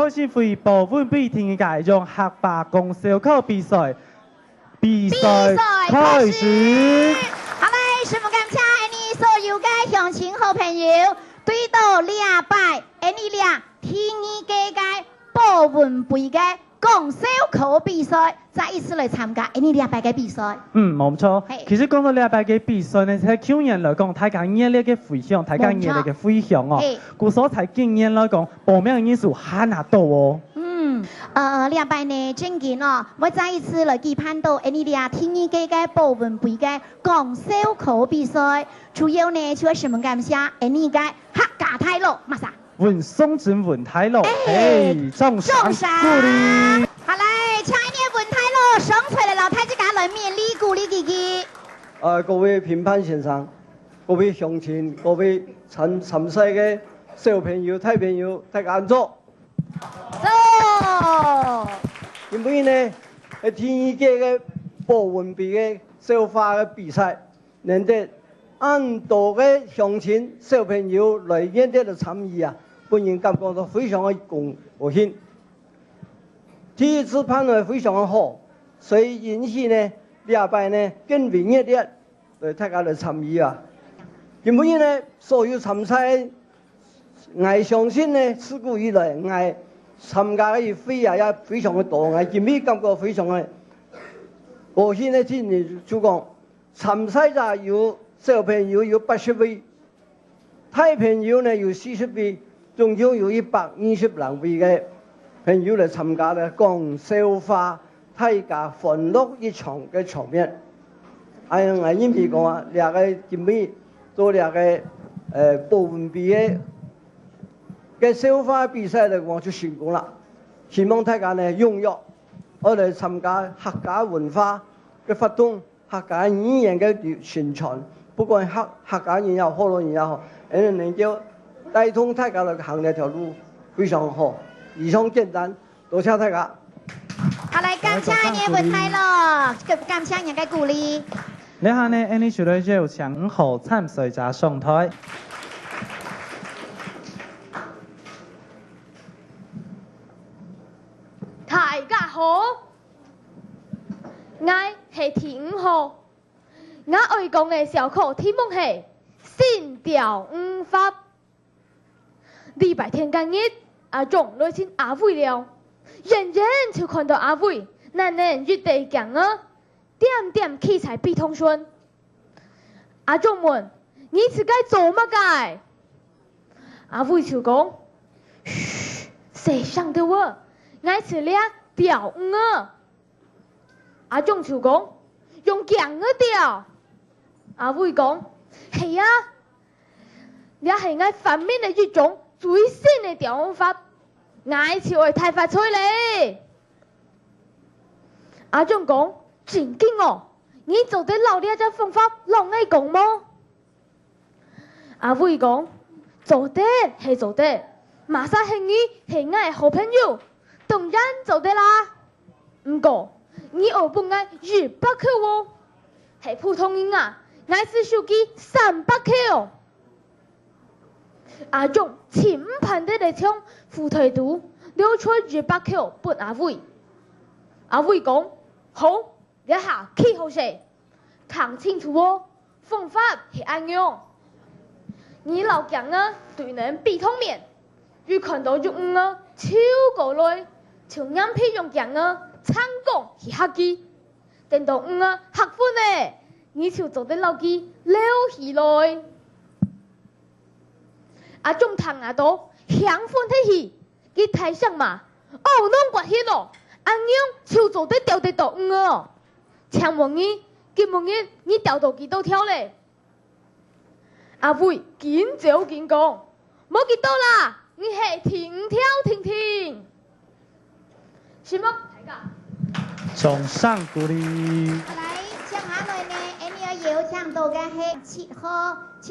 开始为部分比听界用学霸讲烧烤比赛开始。好嘞，师傅感谢你所有的乡亲好朋友，对到礼拜，你俩天意家的部分杯的讲烧烤比赛，再一次来参加你礼拜嘅比赛。冇錯。其實講到禮拜嘅比賽呢，喺去年來講，大家熱烈嘅回響，大家熱烈嘅回響哦。故所喺今年來講，報名人數很多哦。禮拜呢正經哦，我再一次來期盼到你哋天意嘅嘅部分杯嘅講燒烤比賽，主要呢就係什麼感謝你嘅客家太路，馬上。運送進運太路，眾賞鼓勵。好嘞，請你運太路上出嚟老太子家來勉勵鼓勵自己。各位評判先生，各位鄉親，各位參賽嘅小朋友、大朋友，大家安坐。因為呢，係天意界嘅部分杯嘅燒花嘅比賽，能得咁多嘅鄉親小朋友來演啲嚟參與啊！本人感覺到非常嘅高興，第一次判斷非常嘅好，所以因此呢，禮拜呢更榮熱啲嚟大家嚟參與啊！因為呢，所有參賽，我相信呢，自古以來我參加嘅會啊也非常嘅多，我今日感覺非常嘅高興呢，今年就講參賽者有小朋友有80位，大朋友呢有40位。總共有120位嘅朋友嚟參加咧，講笑話，大家歡樂一場嘅場面。我因為講啊，兩個今日做兩個部分杯嘅笑話比賽嚟講就成功啦。希望大家呢踴躍，我哋參加客家文化嘅活動，客家語言嘅宣傳，不管客家人也好，河洛人也好，能夠帶動大家嚟行呢條路非常好，以上簡單，多謝大家。好嚟，感謝你文太咯，感謝你嘅鼓勵。你下呢？你除咗要搶好參賽者上台。大家好，我係田浩，我愛講嘅小課題目係先調五法。禮拜天今日，阿忠來見阿偉了，人人就看到阿偉，難能一地講啊，點點器材必通順。阿忠問：你是該做乜嘅？阿偉就講：噓，誰想的我？我是倆調五啊。阿忠就講：用強嘅調。阿偉講：係啊，你係我發明嘅一種。最新嘅調音法，我就會太發出嚟。阿忠講：正經哦，你做得老呢一隻方法，老愛講麼？阿偉講：做得係做得，馬上係你係我嘅好朋友，當然做得啦。唔過你學本愛200口喎，係普通人啊，我是手機300口。阿忠前盤的嚟唱副台度，溜出200口撥阿偉。阿偉講：好，一下記好些，講清楚哦，方法係按樣。你老講啊，對人比通面，如看到用啊，超過來，就啱批用講啊，參講係客機，等到啊客歡呢，你就做得老機溜起來。阿忠聽阿多享歡的戲，佢台上嘛，哦弄刮起咯，阿娘就做得掉得到哦。請問你，佢問你掉到幾多條咧？阿偉緊走緊講，冇幾多啦，你係停條停停。是麼？大家。掌聲鼓勵。嚟，接下來呢，你要請到嘅係7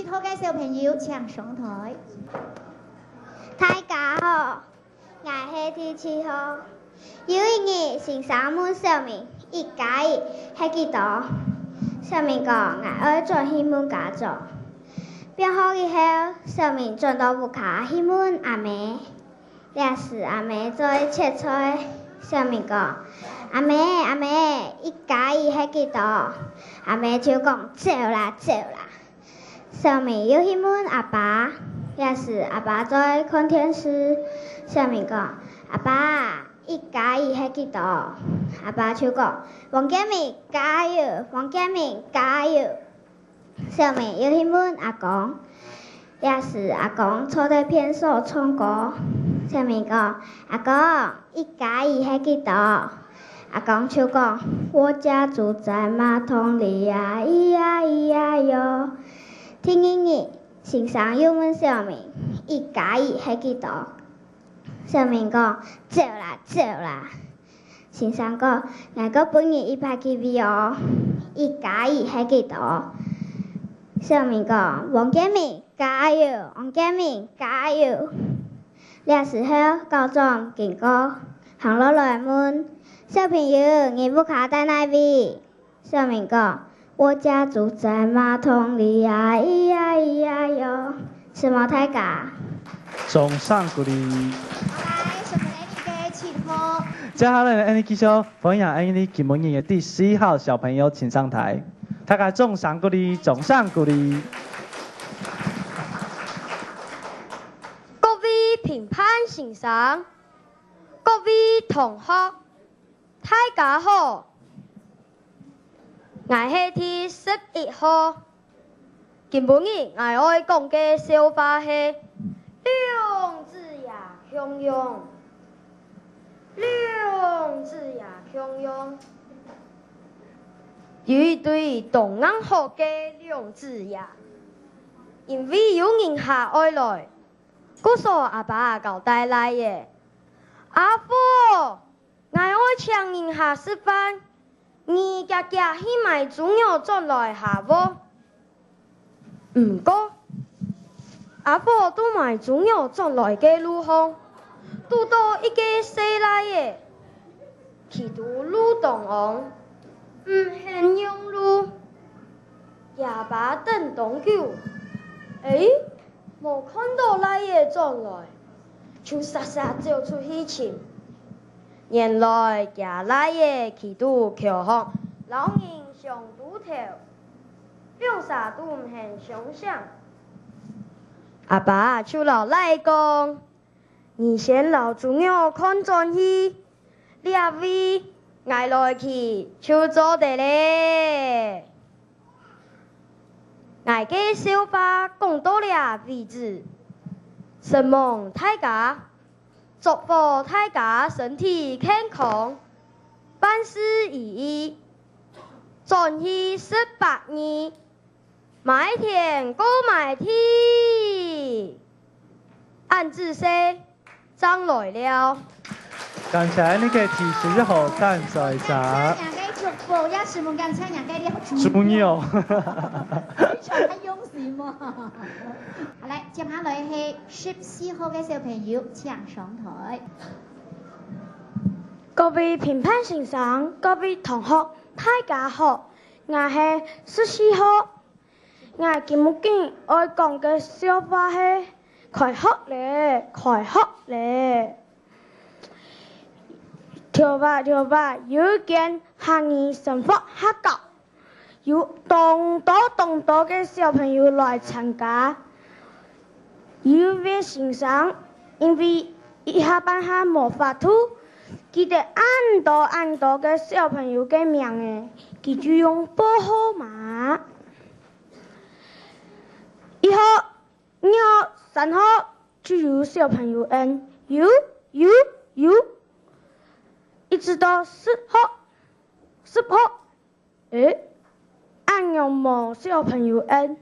號嘅小朋友請上台。大家好，我係第7號。有一年先生問小明1加1係幾多？小明講我愛做希望家族。變好以後，小明轉到屋企希望阿妹。也是阿妹做切菜，小明讲：阿妹，伊家己迄几多？阿妹就讲：走啦。小明又去问阿爸，也是阿爸在看电视。小明讲：阿爸，伊家己迄几多？阿爸就讲：王建明加油！小明又去问阿公，也是阿公坐在片手唱歌。小明讲：阿公，伊家己迄几多？阿公就讲：我家住在马桶里呀，咿呀哟。听音乐，先生又问小明：伊家己迄几多？小明讲：走啦。先生讲：我个半夜一拍 KV 哦，伊家己迄几多？小明讲：王建明加油！那时候高中经过，行路来问小朋友：你不卡在哪里？小明讲：我家住在马桶里呀，咿呀哟。什么太嘎？掌声鼓励。好来，什么给起头？接下来的继续分享今年的第11号小朋友，请上台。大家掌声鼓励。各位评判先生，各位同学，大家好。我是第11号。今日我要讲嘅笑话是兩隻也相擁，有一對同眼好嘅兩隻也，因為有人下愛來，故所阿爸交代來嘅。阿父，我愛請人下食飯，你家家去買豬肉轉來下無？唔過，阿婆都買豬肉轉來嘅路上，拄到一個細來嘅，佢都路東昂，唔肯用路，也把等當久，冇看到來嘅轉來，就傻傻走出去尋。原來家來嘅佢都橋行，老人上拄頭。兩啥都唔肯想象。阿爸就老來講，你先留豬肉看轉去，兩位挨來去就做得咧。挨嘅笑話講到了為止，希望大家祝福大家身體健康，萬事如意，轉去18年。買田過買地，按字說張來了。感謝你嘅提示之後，站在這。人嘅祝福也是冇感謝人嘅啲豬肉。太勇士嘛！好嚟，接下來係14號嘅小朋友請上台。各位評判先生，各位同學，大家好，我係14號。我今日愛講嘅笑話係快學咧。跳吧，有件下兒生活黑教，有當多嘅小朋友來參加。有位先生因為一下班下冇法度，記得按多嘅小朋友嘅名嘅，佢就用報號碼。1號、2號、3號就有小朋友按有，一直到10號，按有冇小朋友按，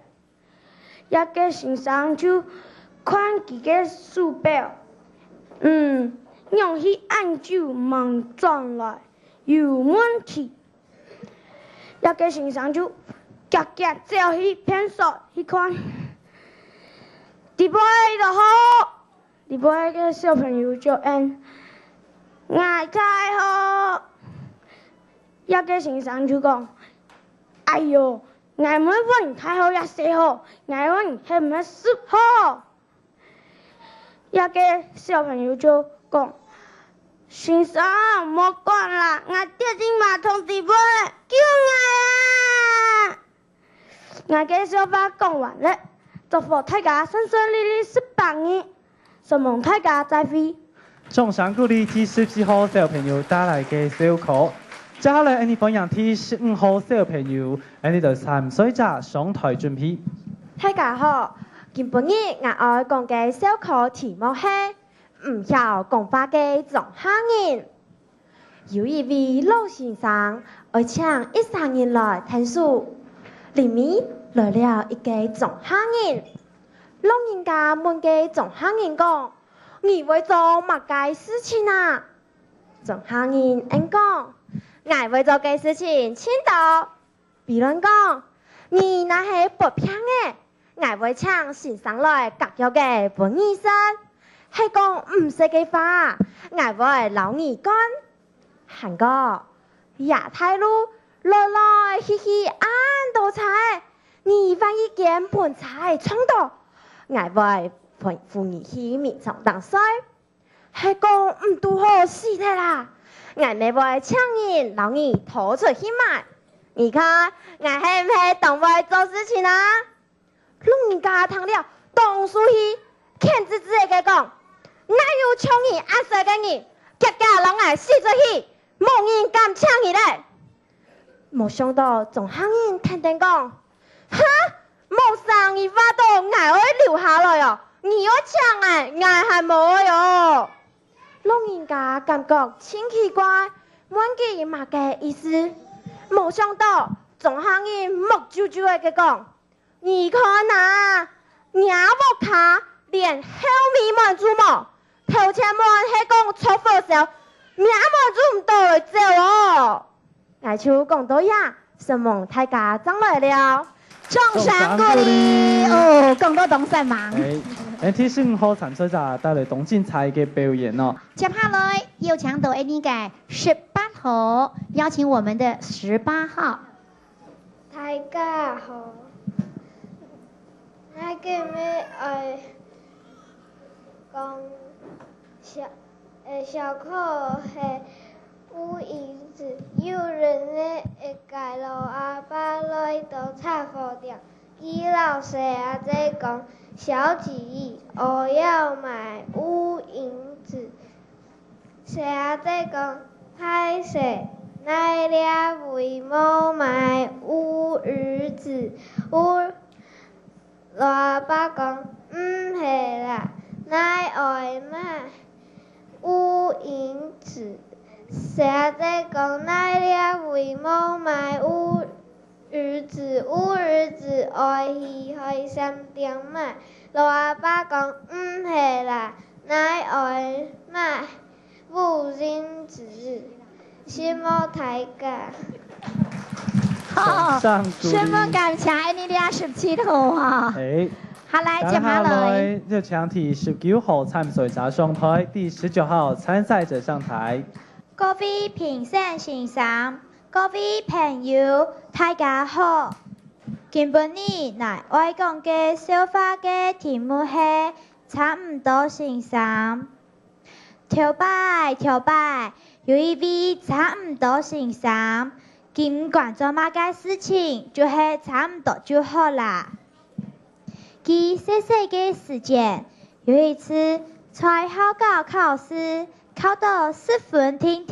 一個先生就看佢嘅手錶，用去按就忙轉來有問題，一個先生就夾走去片手去看。第八個小朋友就按太好，一個先生就講：哎呦，我唔問太好也4號，我問係唔係10號？一一个小朋友就讲：先生，莫管啦，我跌进马桶底部了，救我啊！我嘅小话讲完了，祝福大家顺顺利利18年，希望大家再会。仲想鼓励第17號小朋友帶來嘅小課，接下來你分享第15號小朋友，你就3歲咋上台準備。大家好，今晡日我愛講嘅小課題目係唔曉講話嘅中下人。有一位老先生愛請13人來聽書，裡面來了一個中下人。老人家問嘅中下人講：你會做乜嘅事情啊？中下人應講：我會做嘅事情千多，比如講，你那係不平嘅。我會請先生來教育嘅本醫生，係講唔識嘅話，我會留你講。韓哥，亞太路來來去去按道菜，你萬一見盆菜衝到，我會陪扶你去面場當水，係講唔拄好死的啦，我咪會請人留你拖出去買。你看，我係唔係當會做事情啊？老人家聽了，當書去，看自己嘅講，我有搶你按水嘅人，結果讓我死出去，冇人敢搶你咧。冇想到仲下人聽聽講，哈，冇生意法到我會留下來哦，你要搶我係冇喲。老人家感覺真奇怪，問佢乜嘅意思？冇想到仲下人目睭睭嘅講。你看啊，伢木卡連後面滿住冇，頭前滿係講錯火燒，伢滿住唔到來走哦。我就講到呀，什麼大家長來了，眾上鼓勵哦，更多同事忙。第15號3歲咋帶來東精彩嘅表演哦。接下來有請到呢個18號，邀請我們的18號。大家好。我今日愛講小課係烏影子，有人咧會介路阿爸來到茶貨店，佢老師也在講小姐，我要買烏影子，誰也在講歹勢，奈倆為冇買烏兒子烏。老阿爸講唔係啦，奈愛買烏影子，誰在講奈倆為冇買烏兒子，烏兒子愛去商店買。老阿爸講唔係啦，奈愛買烏影子，羨慕大家。好，什麼感謝你哋17號啊？好來，接下來就請第19號參賽者上台，第19號參賽者上台。各位評審先生，各位朋友，大家好。今晡日來我講嘅小話嘅題目係差唔多先生。跳擺，有一位差唔多先生。盡管做乜嘅事情，就係差唔多就好啦。佢細細嘅時間，有一次在考考試，考到10分聽，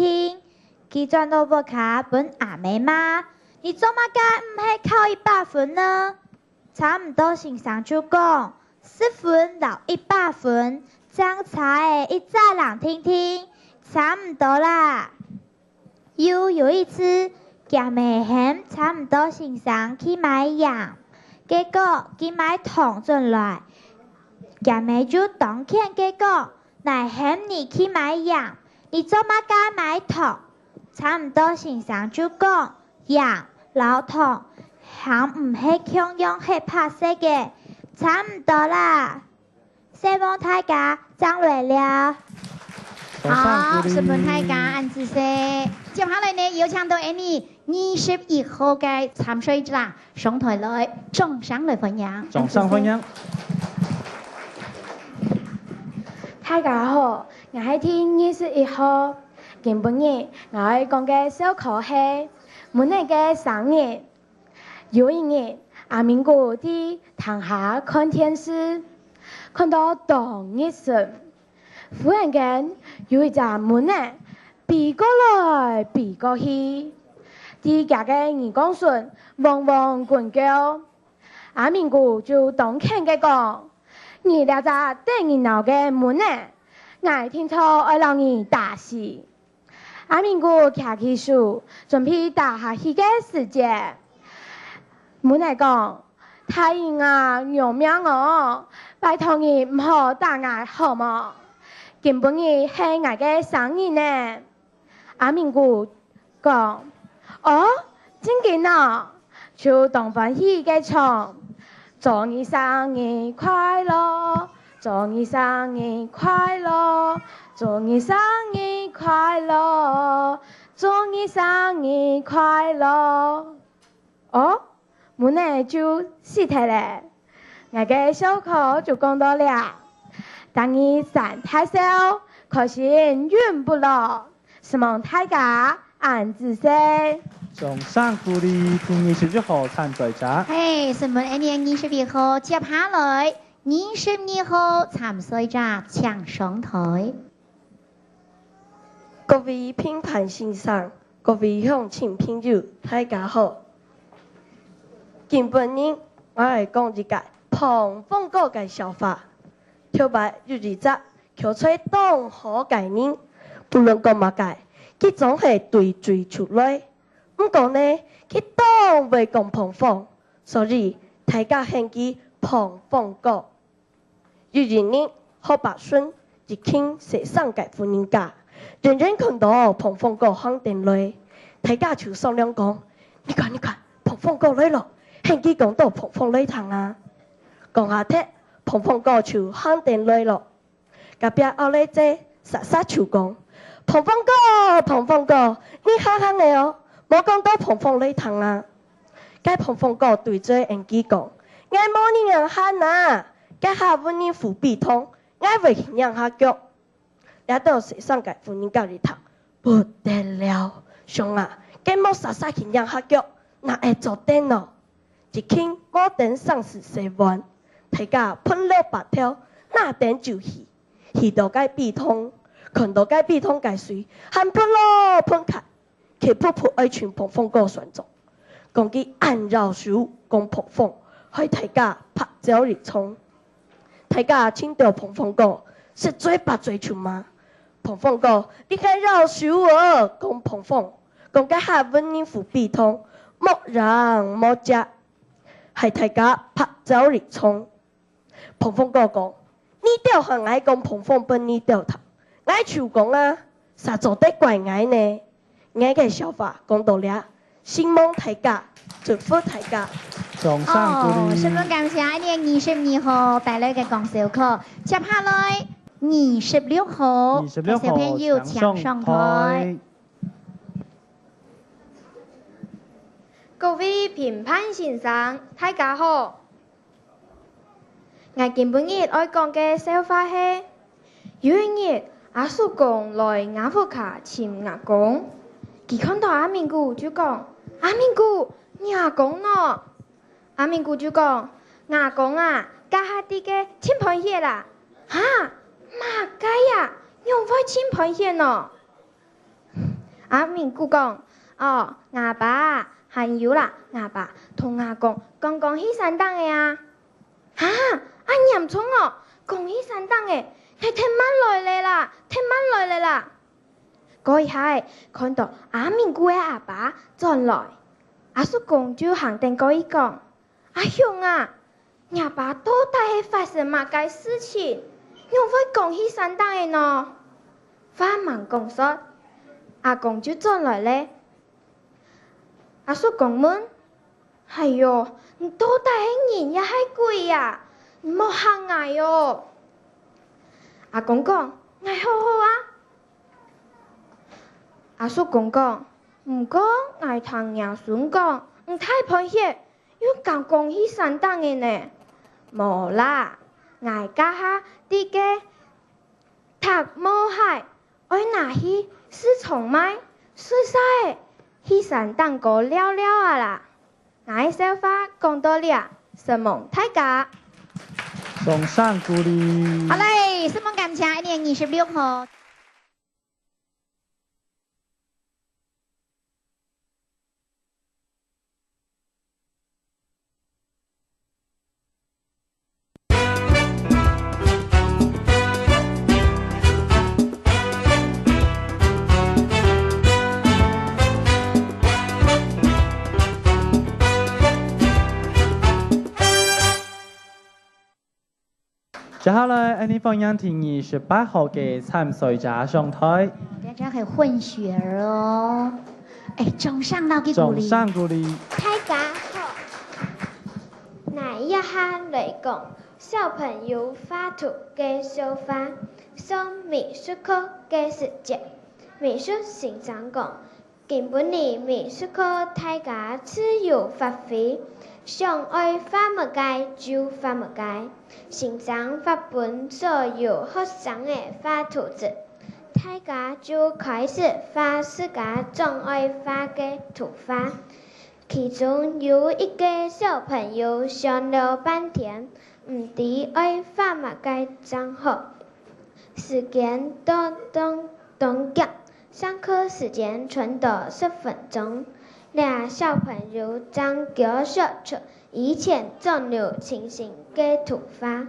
佢轉到屋企問阿妹媽：你做乜嘅唔係考100分呢？差唔多先生就講10分到100分，將差嘅一再人聽，差唔多啦。又有一次。佢妹喊差唔多先生去買鹽，結果佢買糖進來，佢妹就當見結果，來喊你去買鹽，你做乜嘅買糖？差唔多先生就講鹽老糖，鹹唔係強用係拍色嘅，差唔多啦。希望大家長來了。好，什麼大家按姿勢。接下來呢，有請到21號嘅參賽者上台來掌聲來分享。掌聲分享。大家好，我係天21號。今晡日我要講嘅小課係每年嘅生日。有一日，阿明姑喺堂下看電視，看到當日時，忽然間有一隻門呢，避過來避過去，啲家嘅耳光順汪汪滾叫。阿明姑就當聽嘅講。你俩只等你鬧嘅門呢？我聽錯愛讓你打死。阿明姑徛起手，準備打下去嘅時節。門嚟講，太陰啊，救命哦！拜託你唔好打我好冇？今晡日係我嘅生日呢。阿明姑講：哦，真嘅啊！就當歡喜嘅唱。祝你生日快樂，祝你生日快樂，祝你生日快樂，祝你生日快樂。哦，門呢就死睇咧，我嘅小課就講到了。當你三太少，可心遠不落，希望大家安子些。掌聲鼓勵天21號參賽者。嘿，新聞一年21號接下來22號參賽者請上台。各位評判先生，各位鄉親朋友，大家好。今晡日我來講一個膨風果嘅笑話。頭擺有一隻口吹當好嘅人，不論講乜嘅，佢總係對嘴出來。唔過呢，佢當未講膨風，所以大家喊佢膨風果。有一日，好白順一傾寫上嘅婦人家，人人看到膨風果響定來，大家就商量講：你看，膨風果來咯，喊佢講到膨風來堂啊！講下踢，膨風果就響定來咯。隔壁後來姐實就講：膨風果，你行嘅哦！冇講到膨風來堂啊！該膨風果對住人機講：我冇你人喊啊！該下揾你扶鼻通，我為人下腳。也到寫上嘅婦人家裏頭，不得了，上啊！該冇實去人下腳，那會做電咯。一傾冇電上是4萬，大家噴了白條，那電就去到該鼻通，看到該鼻通該水，喊噴咯噴開。佢噗噗愛傳膨風果旋轉，講佢按繞手講膨風，ให้大家拍照嚟衝。大家聽到膨風果，是嘴巴嘴出嗎？膨風果，你該繞手哦，講膨風，講佢下溫你扶鼻通，莫人莫隻，係大家拍照嚟衝。膨風果講，你掉行愛講膨風本你掉頭，愛就講啊，實做得怪愛呢。我嘅笑話講到了，希望大家祝福大家。掌聲鼓勵。十分感謝22號帶來嘅講笑課，接下來26號小朋友請上台。各位評判先生，大家好。我今晡日愛講嘅笑話係，有一日阿叔公來雅福卡請阿公。佢看到阿明姑就講：阿明姑，你阿公呢？阿明姑就講：阿公啊，家下啲嘅親朋嘢啦。嚇，乜解呀？用開親朋嘢呢？阿明姑講：哦，阿爸還有啦，阿爸同阿公剛剛起山當嘅啊。嚇，阿嚴聰哦，講起山當嘅，係聽晚來啦，聽晚來啦。嗰一下看到阿明姑嘅阿爸轉來，阿叔公就行定嗰一講：阿雄啊，阿爸到底係發生乜嘅事情？用會講起山當嘅呢？話忙講說，阿公就轉來咧。阿叔公問：係喲，你到底係人也係鬼呀？你莫嚇我喲！阿公講：我好好啊。阿叔公講：唔過我同爺孫講，唔太配合，要講講起山當嘅呢。冇啦，我家下啲嘅读无害，爱拿去市场卖，水晒去山当过了了啊啦！我小花讲到了，什么大家？送上鼓励。好嘞，什么感谢？1年26号。接下來，我哋放映第28號嘅參賽者上台。大家可以混血兒哦。哎，掌聲到嘅鼓掌勵。聲鼓勵。大家好，我一下嚟講小朋友畫圖嘅手法，上美術課嘅時節，美術先生講，今本年美術課大家自由發揮。想愛畫乜界就畫乜界，先生發本所有學生嘅畫圖紙，大家就開始畫自家最愛畫嘅圖畫。其中有一個小朋友想了半天，唔知愛畫乜界真好。時間短夾，上課時間剩到10分鐘。俩小朋友將腳說出以前總有情形嘅圖畫，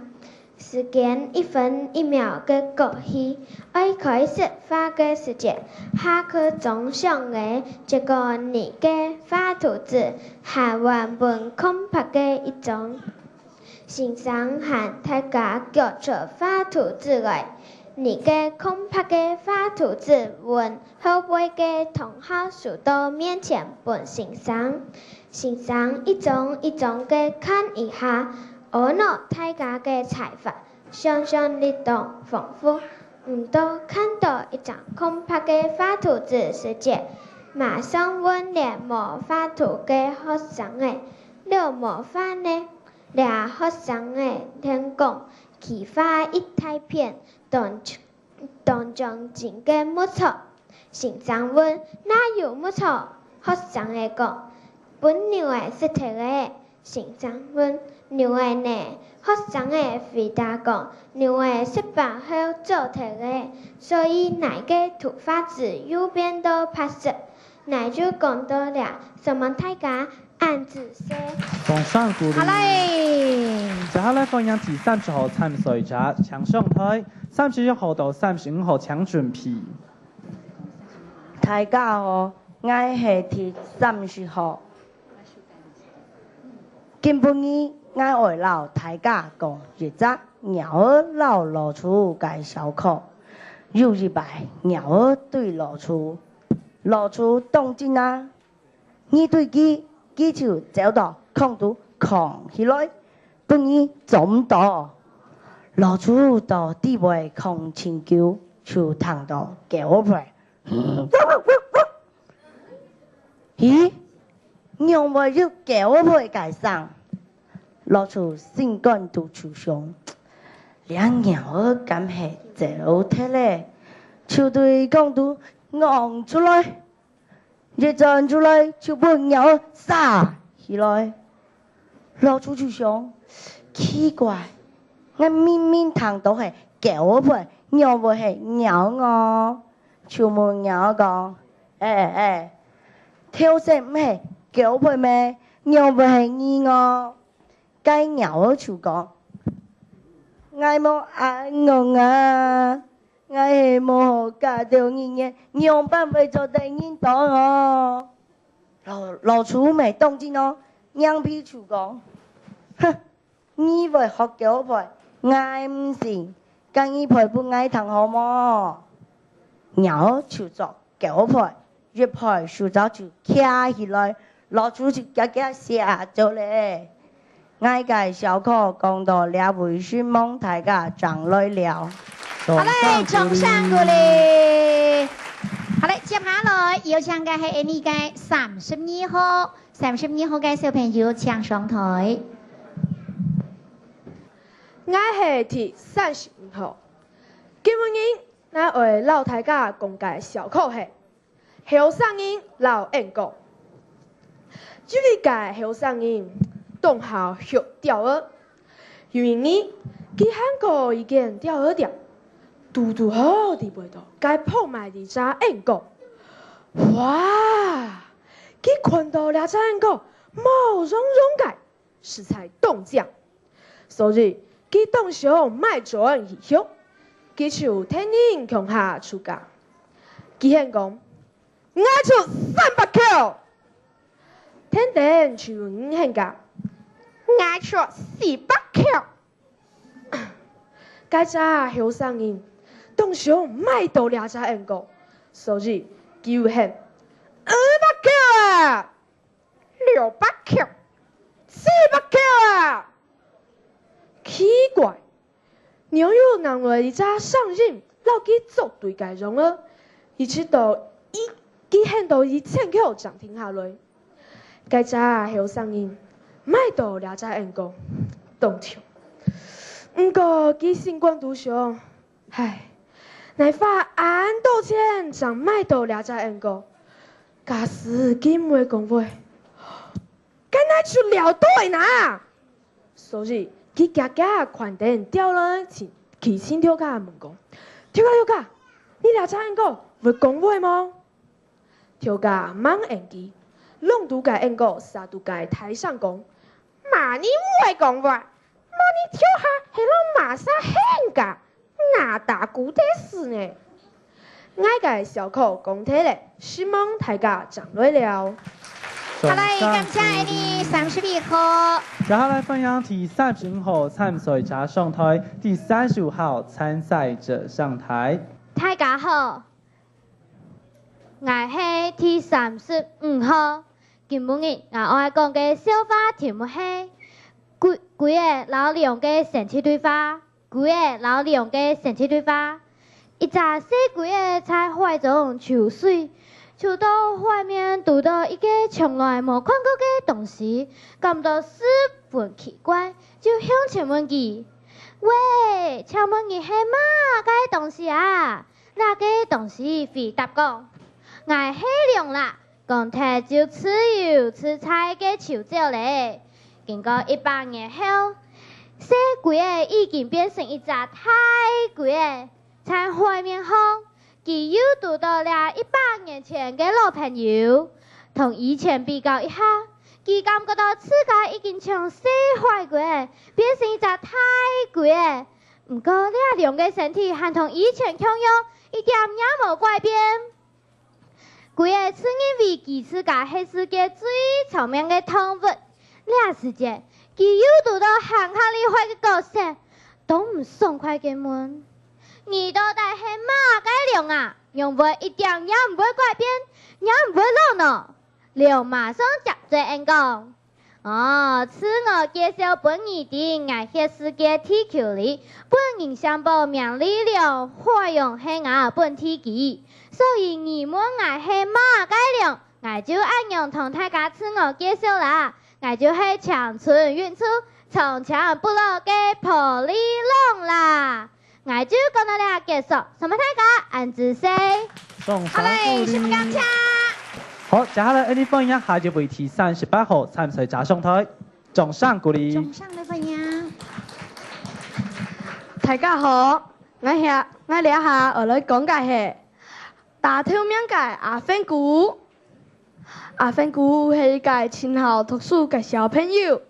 時間1分1秒嘅過去，愛開始畫嘅時節，下課鐘響嘅，結果你嘅畫圖紙係原本空白嘅一張，先生喊大家腳出畫圖紙來。你嘅空白嘅畫圖紙問後背嘅同學數到面前本先生，先生一張一張嘅看一下，我攞大家嘅才華，想象力都豐富，唔到看到一張空白嘅畫圖紙時節，馬上問連冇畫圖嘅學生誒，你冇畫呢？倆學生誒聽講，佢畫一大片。當中真嘅木錯，先生問哪有木錯？學生嘅講本牛嘅實體嘅，先生問牛嘅呢？學生嘅回答講牛嘅失敗後做體嘅，所以哪個圖畫紙右邊都拍攝，那就講到了什麼大家按字寫。掌聲鼓勵。好嘞。接下來放映第30號參賽者請上台，31號到35號請準備。大家好，我係第30號。今晡日我為老大家講一則鳥兒老老鼠嘅小可。有一擺鳥兒對老鼠動靜啊，你對佢就走到空度扛起來。本意做唔到，老鼠到地位空清叫，就躺到腳背。咦？讓我要腳背解上，老鼠性感到處上，兩鳥兒咁係走脫咧，就對公度昂出來，一站出來就把鳥兒殺起來，老鼠就想。奇怪，我明明聽到係腳背，鳥背係鳥我，就問鳥講，跳繩唔係腳背咩？鳥背係你我，該鳥就講，我冇愛我啊，我係冇嫁到你嘅，鳥班會做第二檔哦。老鼠未動靜哦，羊皮就講，哼。你會學腳背，我唔信，咁你陪不愛聽好麼？鳥就做腳背，一陪樹早就企起來，老鼠就夾夾嚇咗咧。我嘅小可講到了微信夢，大家長來了。好嘞，掌聲鼓勵。好嘞，接下來有請嘅係呢個32號嘅小朋友請上台。我係第35號，今晡日咱为老大家讲解小课是后生人老演讲。这里界后生人当校学钓鱼，因为呢，佢韩国已经钓鱼钓，拄好伫背到，该破卖伫只演讲。哇！佢看到了只演讲，毛茸茸个，食材冻酱，所以佢当上卖准义雄。佢就天人强下出价，佢现讲，我出300口，天天就唔现价，我出400口。该只后生人当上卖到了只演讲，所以佢现200口啊，600口，700口啊，奇怪。娘有人为一只上任，老佢做对该容了，一直到佢喊到1000口涨停下来，该只后生人买到了只演讲，动跳。不过佢心肝独上，唉，乃花按多钱才买到了只演讲，假使佢唔会讲话，该乃出了对呐，所以。佢家家款店掉了去新条家问讲，条家，你俩只演讲会讲话吗？条家忙演技，弄拄个演讲，杀拄个台上讲，妈你唔会讲话，莫你跳下系拢马上喊噶，哪打古得死呢？我个小口讲体咧，希望大家掌落了。好嘞，感谢你32号。接下来分享第35號參賽者上台，第35號參賽者上台。大家好，我係第35號。今日我愛講嘅笑話題目係幾個老娘嘅神奇對話。幾個老娘嘅神奇對話。一隻細鬼在海中游水。就到外面读到一个从来没看过的东西，感到十分奇怪，就向前问佢：喂，请问你系嘛个东西啊？那个东西回答讲：我系龙啦，讲睇就吃油吃菜嘅潮州咧。经过100年后，小鬼已经变成一只大鬼，在海面上。佢又读到了100年前嘅老朋友，同以前比较一下，佢感觉到自家已经从小坏鬼变成一只大鬼，不过两个身体还同以前同样，一点也无改变。鬼是因为佢自家系世界最聪明嘅动物，时间佢又读到乡下里坏嘅故事，都唔爽快嘅问。你到底系嘛个龙啊？用会一点也唔会改变，也唔会老呢。龙马上接嘴应讲：此我介绍本你的外血世界地球里，本人相报名力量花用系我本体机，所以你问我系嘛个龙，我就按样同大家自我介绍啦。我就系长春运出从强部落嘅普利龙啦。我就讲到了结束，什么大家按住先。好嘞，什么感谢？好，接下来你分享下一位第38號參賽者上台，掌聲鼓勵。掌聲嚟分享。大家好，我嚟下我來講嘅係大頭名嘅阿芬姑。阿芬姑係一個前後讀書嘅小朋友。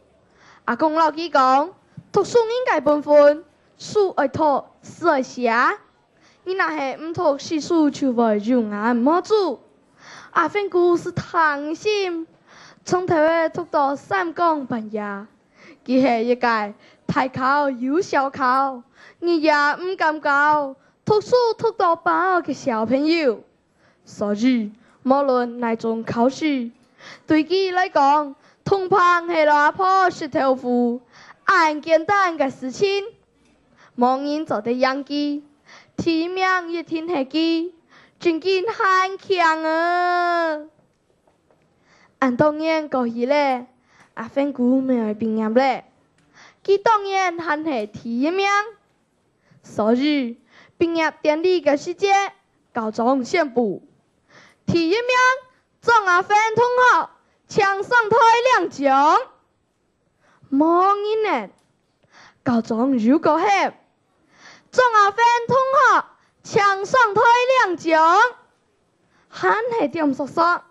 阿公老佢講，讀書應該本分。書愛讀，詩愛寫，你那係唔讀詩書就會用眼摸住。阿芬姑是貪心，從頭讀到3更半夜，佢係一個大考又小考，你也唔敢教，讀書讀到飽嘅小朋友。所以無論哪種考試，對佢來講，通膨係攞破石頭夫，很簡單嘅事情。冇人做得樣機，提名一天係機，真見很強啊！按當然過去咧，阿芬姑未係畢業咧，佢當然還係提名，所以毕业典礼嘅时节，高中宣布，第一名庄阿芬同学抢上台领奖。某一年，高中又高兴，庄阿芬同学抢上台领奖。喊係點叔叔，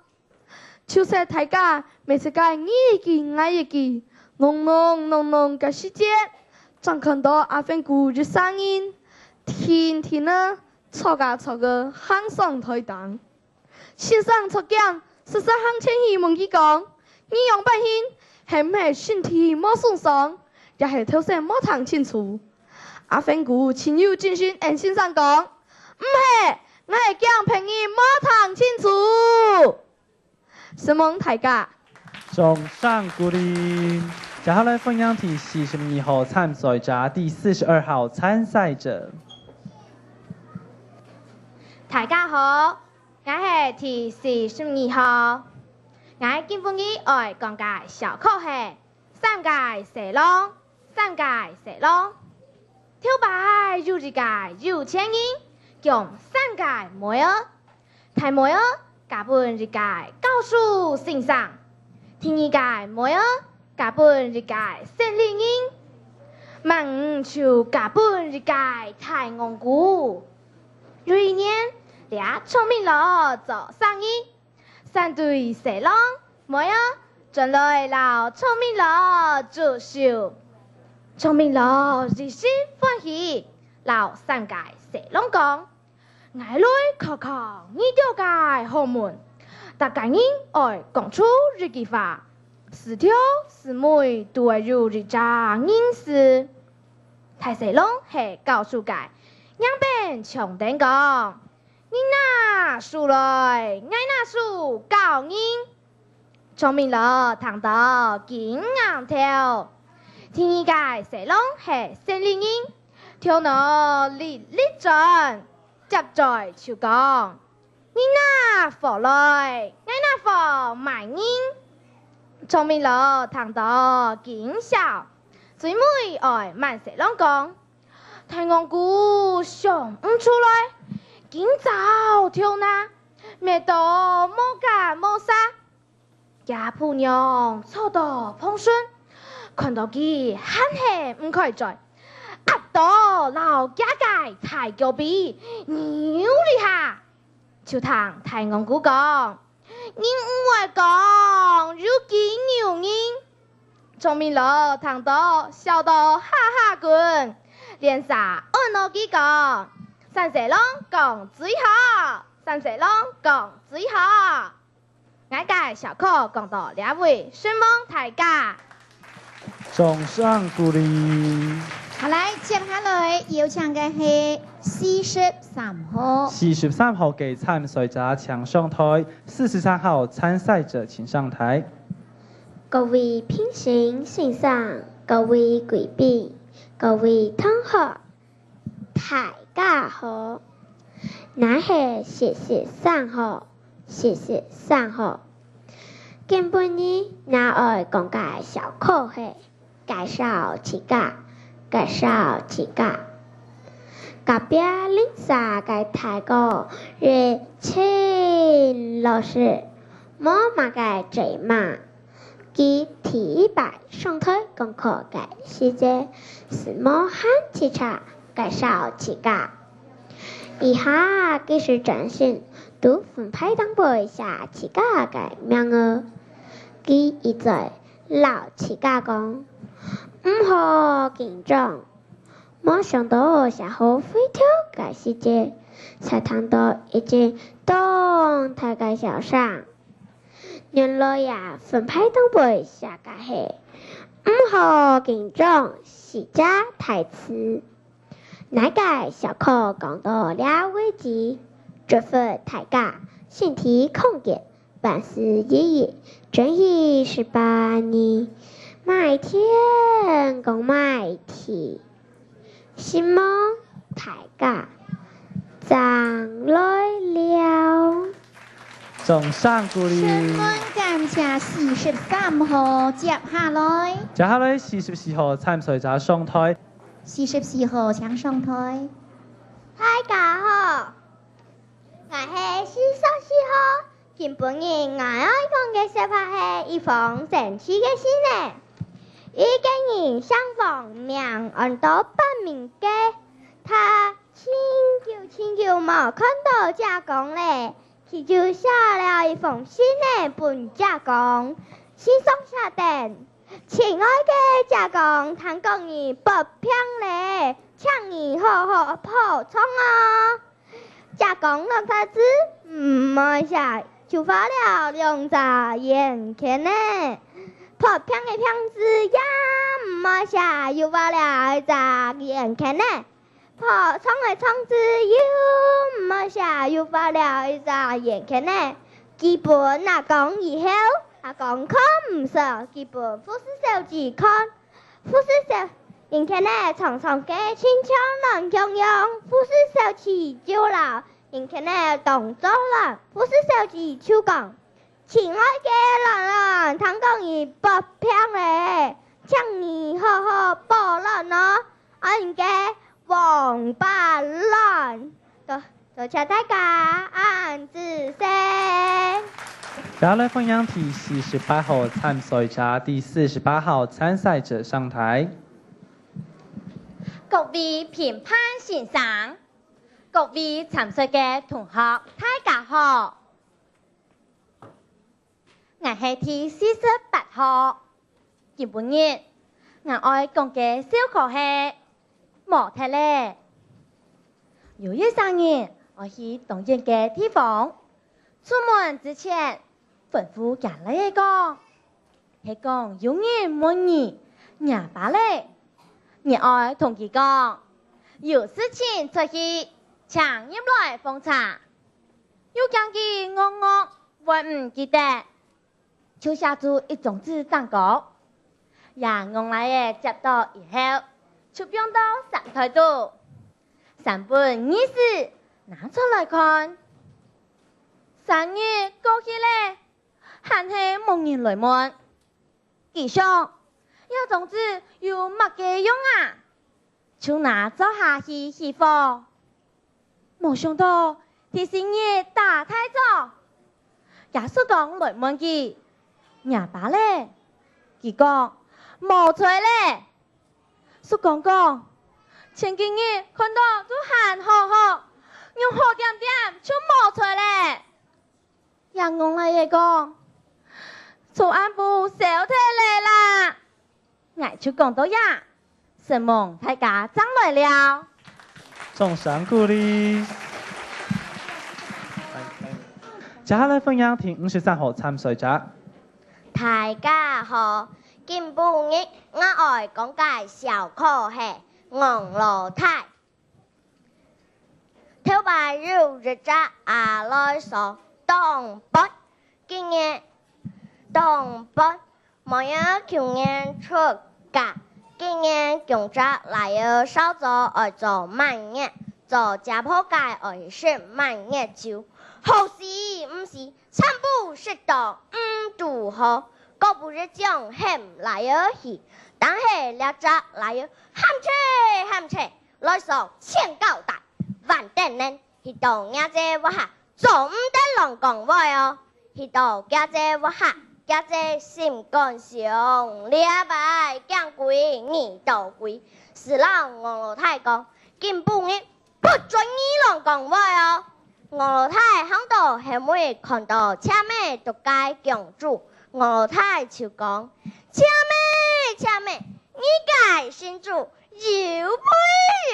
就是大家每次嘅你一記我一記，濃濃嘅時節，總看到阿芬姑嘅聲音，天天呢錯個喊上台當。先生出鏡，實行前希望佢講，你用百姓係唔係身體冇損傷，也係頭先冇談清楚。阿芬姑情有盡心，按先生講，唔係。我係講朋友冇談清楚，希望大家掌聲鼓勵。接下來分享第42號參賽者，第42號參賽者。大家好，我係第42號，我今晡日愛講解小課係三界蛇浪，跳擺有一界有千人。用三界妹兒，大妹兒甲本一界教書欣賞，第二界妹兒甲本一界勝利人，萬五就甲本一界太戇姑。有一年，倆聰明佬做生意，三對蛇郎妹兒轉來老聰明佬做秀，聰明佬一心歡喜，老三界蛇郎講。愛來考考你條界好門，大家人愛講出一句話，是條是妹都會有一扎人事。大蛇郎係告訴界，兩邊長定講，你拿書來，我拿書教人。聰明佬聽到緊硬跳，第二界蛇郎係勝利人，跳到力盡。接在就講，你拿貨來，我拿貨賣人。聰明佬聽到見笑，最尾愛慢蛇郎講，太戇姑想唔出來，今早跳那，咩都冇干冇啥，家婆娘坐到碰順，看到佢喊係唔開嘴。壓到老家界太腳比牛哩下，就同太戇姑講，你唔會講如今牛人。聰明佬聽到笑到哈哈滾，連啥按落佢講，三蛇郎講最好，三蛇郎講最好。我嘅小課講到兩位，希望大家掌聲鼓勵。好來，接下來有請嘅係43號。43號嘅參賽者請上台，43號參賽者請上台。各位評審欣賞，各位貴賓，各位同學，大家好，我係43號。今晡日我愛講解小課係介紹自家。隔壁鄰舍嘅大哥是陳老師，我嘛嘅最嘛，佢第一擺上台講課嘅時節，是我喊起茶介紹自家。以下佢是真心都分派當背下自家嘅名額，佢一再老自家講。唔好緊張，沒想到下後飛跳嘅時節，才聽到一件動態嘅小聲。原來呀，分派當背下嘅係唔好緊張，是假台詞。那個小課講到了為止，祝福大家身體康健，萬事如意，正義18年。每天講每天，希望大家長來了。掌聲鼓勵。詢問感謝43號，接下來44號參賽者上台。44號請上台。大家好，我是414號。今晡日我愛講嘅小話係一封神奇嘅信呢。一個人相逢命按到本名嘅，他請求冇看到賈公咧，佢就寫了一封信呢，本賈公。信上寫定：親愛嘅賈公，聽講你不平咧，請你好好保重啊！賈公諗法子唔下，就發了2隻眼鏡呢。破片嘅片子也唔下，又發了1隻眼鏡呢。破窗嘅窗子又唔下，又發了1隻眼鏡呢。基本阿公以後，阿公看唔上，基本富士手指看，富士手眼鏡呢，長長嘅輕巧能用用，富士手指就老，眼鏡呢動作啦，富士手指就講。親愛嘅人人，聽講你不平咧，請你好好保重哦。我應該王八郎，多謝大家，安子聲。接下來分享題48號參賽者，第48號參賽者上台。各位評判先生，各位參賽嘅同學，大家好。我係第48號，今晡日我愛講嘅小課係模特咧。有一生日，我去動員嘅地方，出門之前吩咐家裏講，係講有人問你廿八咧，我愛同佢講，有事情出去，請入來奉茶。有講佢我還唔記得。就寫出一張紙蛋糕，讓我來嘅接到以後，就放到神台度。3本意思拿出來看，生日過去咧，還是冇人來問。其實一張紙有乜嘅用啊？就拿走下去起火，冇想到啲生日打太早，耶穌講來問佢。廿八咧，佢講冇錯咧。叔公講，前幾日看到都喊好好，用好點點就冇錯咧。人講嚟嘢講，做安部小體嚟啦。我就講到呀，神夢大家爭來了。掌聲鼓勵。接下來分享題53號參賽者。大家好，今晡日我愛講解小課係昂羅太。頭擺有日子阿來說東北，今日東北冇有去年出嫁，今年경자來有少做愛做滿月，做家婆界愛是滿月酒。好事唔是，全部是道唔拄好，個不是講喊來有去，但係了只來有喊切，來說千交代，萬定人，迄度伢子我下，做唔得人講話哦，迄度伢子我下，伢子心肝上，禮拜講鬼耳道鬼，是人我太講，今晡日不准你人講話哦。我太響度係每看到車妹獨街強主，我太就講車妹，你介新主有杯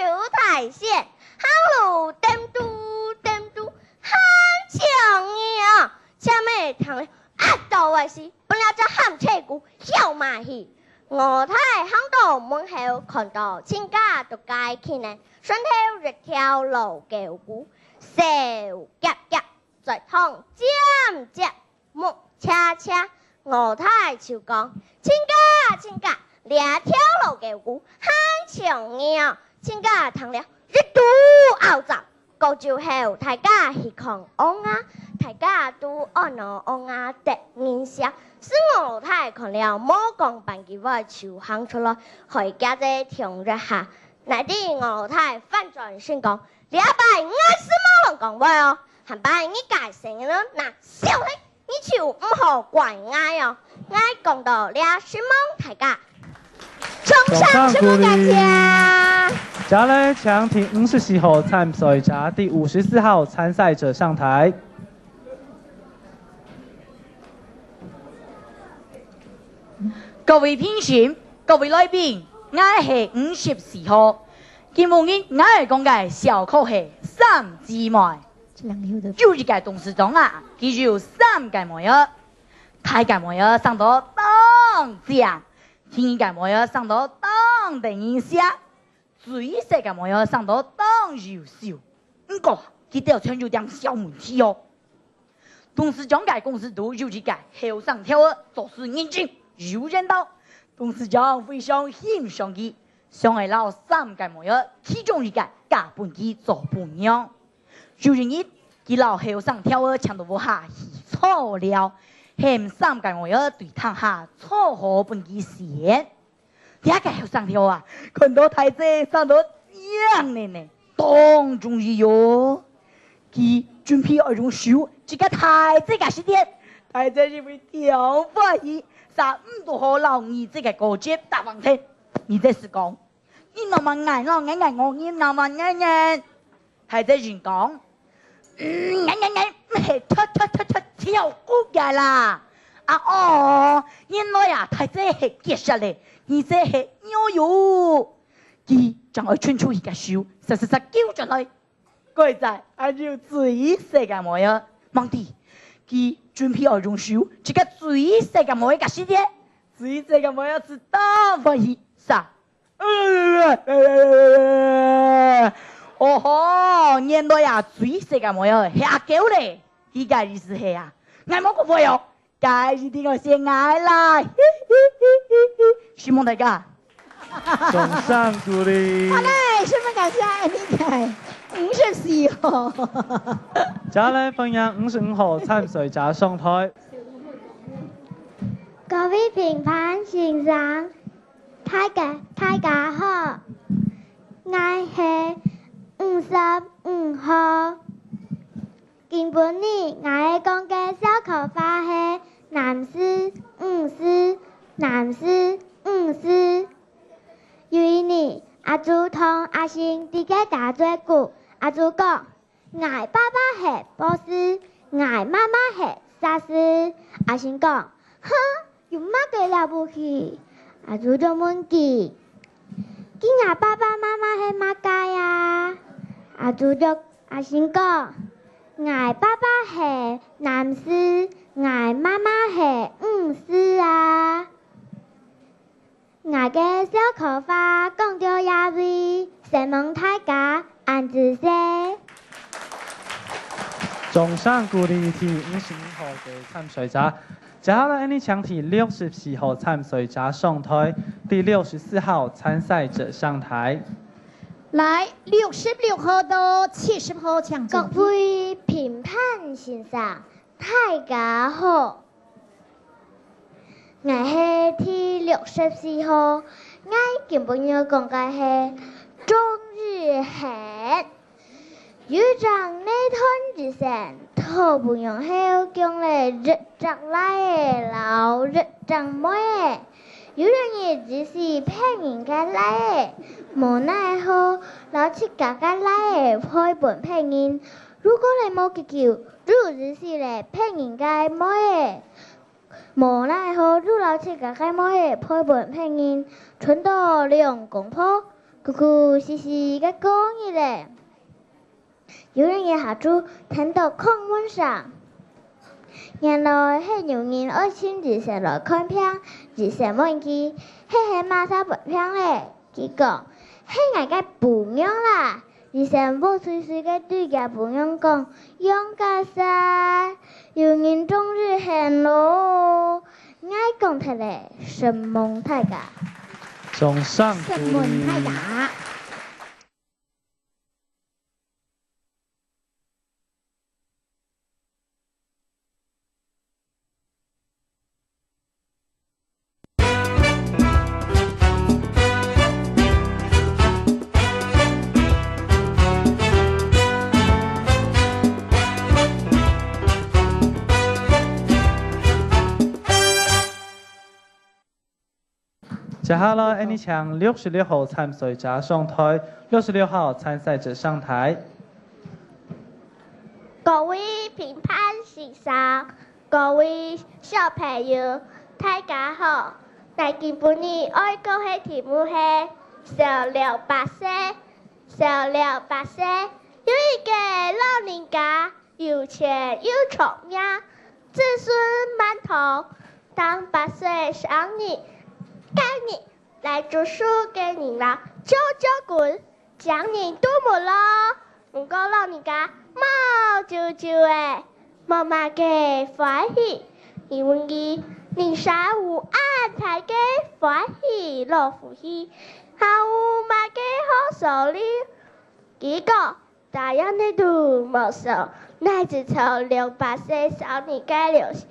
有太線，行路點都喊強嘢啊！車妹聽了到為時，本來就喊車鼓笑馬戲。我太響度門口看到親家獨街去呢，順頭日跳路叫鼓。小夾夾在堂尖木恰，我太就講親家，兩條路嘅鼓喊長鳥，親家聽了一肚拗雜，高就後大家去看安啊，大家都安啊的印象，是我太看了冇講半句話就喊出來，回家姐聽一下，乃啲我太反轉先講。两百50毛讲话哦，还把你改成了那小黑，你就唔好怪爱哦，爱讲到20毛大家。掌声什么感谢？接下来，请第54号参赛者、第54号参赛者上台。各位评审、各位来宾，我是54号。今日我係講嘅小可係3姊妹，有一個董事長啊，佢有3個妹兒，大個妹兒上到當獎，第二個妹兒上到當第一下，最細個妹兒上到當優秀。不過佢都存有點小問題哦。董事長嘅公司都有一個後上跳兒，做事認真有人道，董事長非常欣賞佢。上嚟撈3個妹兒，其中一個嫁本佢做伴娘。有人日，佢撈後上跳兒搶到我下起錯了，嫌3個妹兒對他下錯好本佢先。第一個後上跳啊，看到太子上到樣呢呢，當中意喲。佢準備二種手，這個太子嘅時間，太子是會跳翻去，3度好撈你這個高級大王天。你這是講，你那麼愛我，你那麼愛，係在人講，跳過嘅啦。啊哦，原來呀，係這係結實咧，你這係牛油，佢將我穿出一個手，實叫出來，佢在係要最細嘅模樣，望地，佢準備二種手，這個最細嘅模樣嘅時間，最細嘅模樣是大翻譯。啥？哦吼，原來呀，最細個模樣係阿狗咧，依家意思係啊，愛冇個朋友，介意啲我先愛啦，希望大家掌聲鼓勵。好嘞，十分感謝你哋54號。接下來歡迎55號參賽者上台。各位評判先生。大家好，我係55號。今晡日我係講嘅小可花係男士男士。有一年，阿祖同阿星佇個家做久，阿祖講，我爸爸係博士，我媽媽係碩士。阿星講，哼，有乜嘅了不起？阿祖就問佢，我爸爸媽媽係乜界呀？阿星講，我爸爸係男士，我媽媽係女士啊。我嘅小可花講到呀位，希望大家按住些。掌聲鼓勵第55號嘅參賽者。接下來，你請提64號參賽者上台，第64號參賽者上台。來，66號到70號搶各位評判先生，大家好，我係第64號，我今晡日講嘅係中日韓。有張呢團之前，頭不用後講咧日長來老日長妹，有人也只是騙人家來，無奈何老七家家來開本騙人。如果你冇結構，如只是咧騙人家妹，無奈何如老七家家妹開本騙人，傳到兩公婆，哭哭兮兮嘅講嘢咧。有人也下注聽到空溫上，原來係有人愛親自上來看片，自上問佢，係馬莎本片咧，佢講係我嘅伴娘啦，自上無隨隨嘅對嘅伴娘講，用家曬，有人終日現咯，愛講佢咧，神夢大家，掌聲鼓神夢大勵。家。接下來 Annie 請66號參賽者上台，66號參賽者上台。各位評判先生，各位小朋友，大家好。我今日要講嘅題目係小六8歲。小六8歲，有一個老人家有錢又聰明，子孫滿堂。當8歲生日，今日來讀書嘅人啦，就滾，將人都冇咯。唔過老人家冇舅舅誒，冇乜嘅歡喜，因為佢人生有安排嘅歡喜樂福喜，還有乜嘅好受哩。結果大樣的都冇受，乃至從6、8歲少年嘅流行。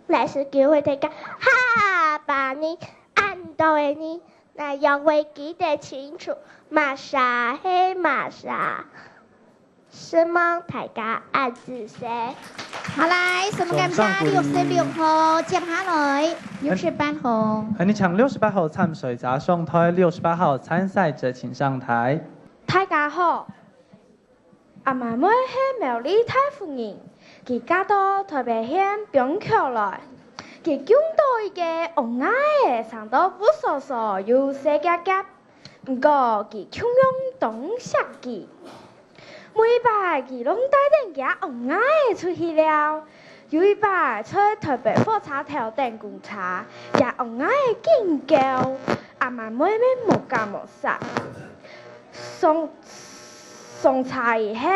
來是叫佢哋講哈巴尼安到嘅你，那樣會記得清楚。瑪莎係瑪莎，希望大家按字寫。好來，什麼感謝66號，接下來68號。你請68號參賽者上台，68號參賽者請上台。大家好，阿媽妹係苗栗太夫人。佢嫁到台北縣板橋來，佢見到一個紅眼嘅長到不傻傻又細夾夾，不過佢強用東石佢。每擺佢攏帶定架紅眼嘅出去了，有一擺出台北火車頭等公車，架紅眼嘅勁高，阿媽妹妹冇敢冇殺，上車以後。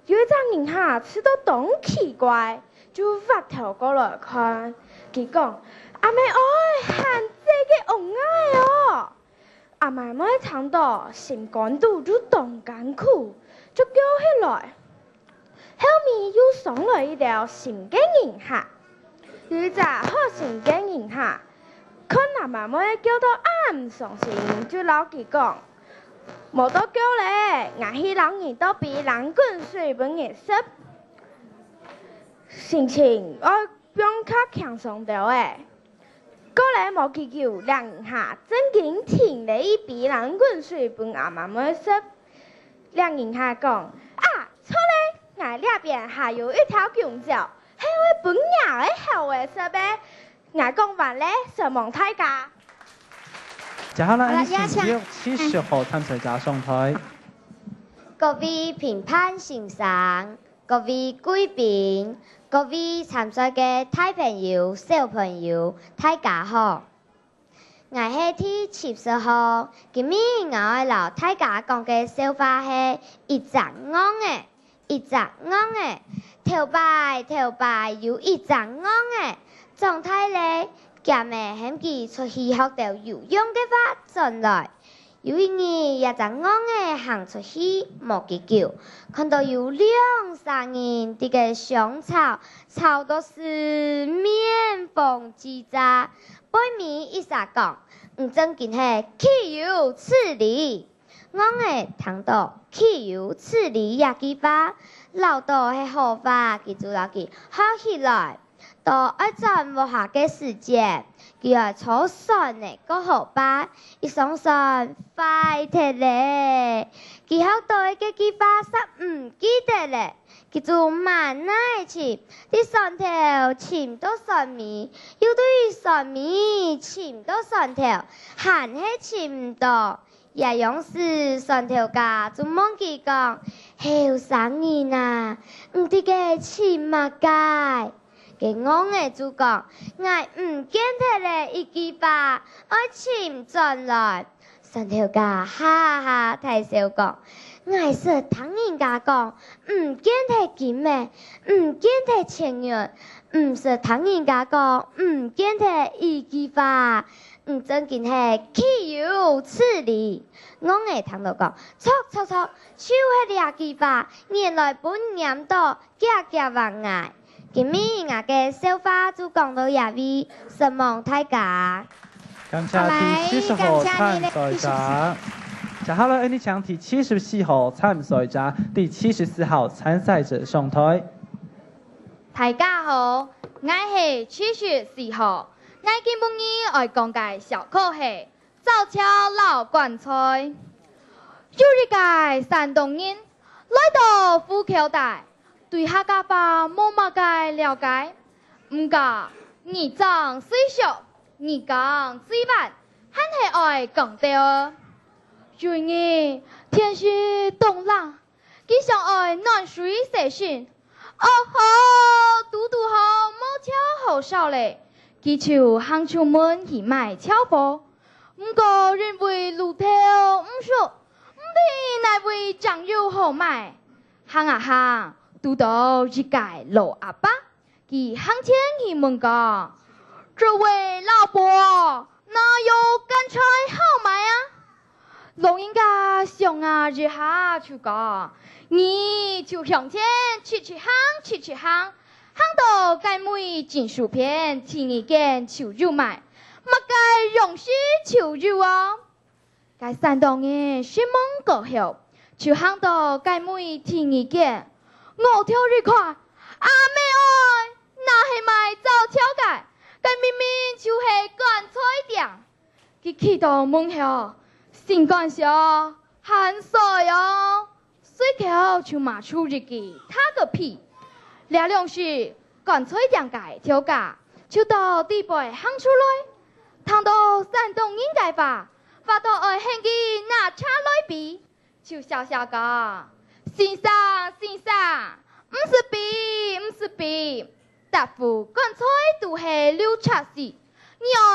有一張人下吃到東奇怪，就挖頭過來看。佢講：阿妹愛喊這個紅眼哦。阿妹妹聽到心肝肚就動艱苦，就叫起來。後面又送來一條新嘅人下，有一隻好新嘅人下，看阿妹妹叫到暗傷心，就老佢講。冇得叫咧，我係老人都比人滾水本嘅濕，心情我變較輕鬆到誒。過來冇幾久，兩人下正經停了一比人滾水本阿媽妹濕，兩人下講啊，錯咧，我呢邊還有一條公交，係會本nhà嘅後嘅濕誒，我講完咧，上網大家。接下來請70號參賽者上台。各位評判先生，各位貴賓，各位參賽嘅大朋友、小朋友，大家好。我係第70號，今日我要留大家講嘅笑話係一隻鵝嘅，一隻鵝嘅，頭擺有一隻鵝嘅，狀態咧。今日喺佢出去學到游泳嘅法轉來，有一日一隻鵝嘅行出去冇幾久，看到有2、3人啲嘅香草，草到四面風之炸，背面一撒講，唔正經係豈有此理！鵝嘅聽到豈有此理也幾法，老道係好法，佢就攞佢學起來。到一陣無下嘅時間，佢係坐船嘅個河巴，一上船快鐵咧，佢學到嘅幾把實唔記得咧，佢就慢耐潛，啲船頭潛到船尾，又對船尾潛到船頭，閒係潛唔到，也樣是船頭架就問佢講，後生人啊，唔啲嘅潛乜解？佢講嘅就講，我唔見得咧一句話，我潛進來。上條架哈哈大笑講，我是聽人家講，唔見得見咩，唔見得情緣，唔是聽人家講，唔見得一句話，唔正經係豈有此理。我嘅聽到講，錯，就係呢句話，原來本念到夾話愛。今日我嘅笑話就講到這裡，希望大家。感謝第70號參賽者。接下來，你請第74號參賽者、第74號參賽者上台。大家好，我係74號，我今日要講嘅小課係走桥老灌菜。有一个山东人来到虎口台，对客家话冇乜嘅了解，唔過你講水熟，你講水晚，還係愛講到。有日天氣凍冷，佢想愛暖水洗身，哦吼，嘟嘟好冇超好少咧，佢就行出門去買超貨，唔過因為路頭唔熟，唔知哪位醬油好買，行啊行，拄到一個老阿伯，佢行前去問講：這位老伯，哪有乾菜好買啊？老人家想啊一下就講：你就向前去行，行到該妹金薯片，聽一件秋肉買，乜該用是秋肉啊？該山東人是蒙過後，就行到該妹聽一件，我跳一塊，阿妹愛，那係買走橋街，該明明就是乾菜店，佢去到門口。新幹小汗水哦，隨口就罵出一句他個屁！了兩時乾脆點解跳架，就到地背行出來，聽到山東人解話，發到愛興佢拿茶來比，就笑笑講：先生，唔是比，大夫乾脆都係溜茶絲，你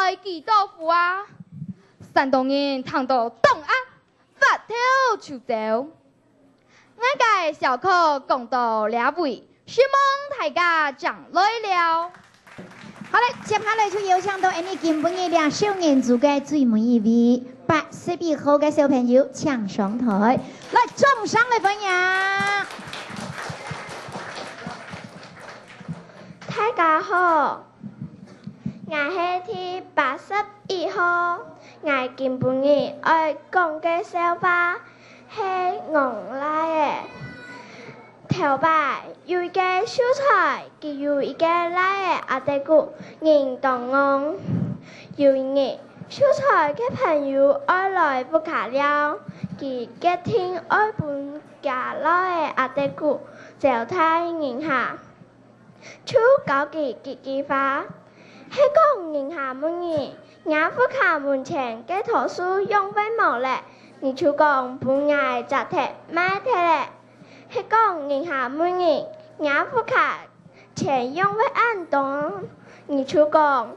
愛幾多副啊？山東人聽到凍啊，發頭就走。我嘅小可講到了位，希望大家將來了。好嘞，接下來就有請到你今晡日兩少年組嘅最美一位81號嘅小朋友搶上台，來掌聲嚟歡迎。大家好，我係第81號。我今晡日愛講嘅笑話係戇來嘅。頭擺有一個秀才，佢有一個來嘅阿弟姑，認當戇。有一日，秀才嘅朋友愛來不卡了，佢決定愛本家來嘅阿弟姑，就睇認下，出搞佢幾花，係講認下乜嘢？我不卡門前嘅圖書用費冇咧，你就講本愛集體買睇咧，係講認下乜嘢？我不卡錢用費按動，你就講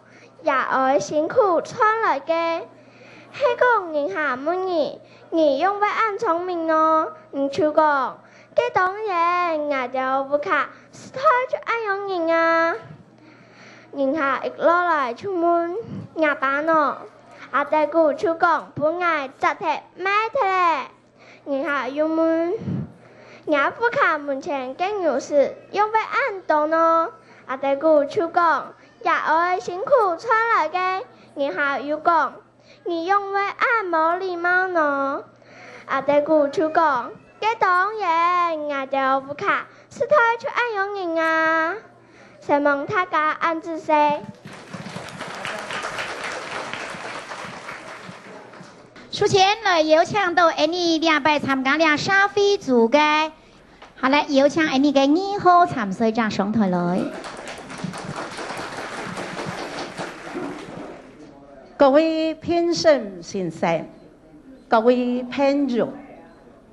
也愛辛苦賺來嘅，係講認下乜嘢？你用費按聰明咯，你就講嘅當然我就不卡，是太就按用認啊。認下一落來出門，我打喏，阿弟姑就講本愛集體買睇咧，認下用門，我不卡門前嘅牛市，用費按動喏，阿弟姑就講也愛辛苦賺來嘅，認下又講你用費按冇禮貌喏，阿弟姑就講嘅當然我就不卡，是太就按用認啊。希望大家按住些。首先來有請到你兩位參加了社會組嘅，好嘞，有請你嘅2號參賽者上台來。各位評審先生，各位朋友，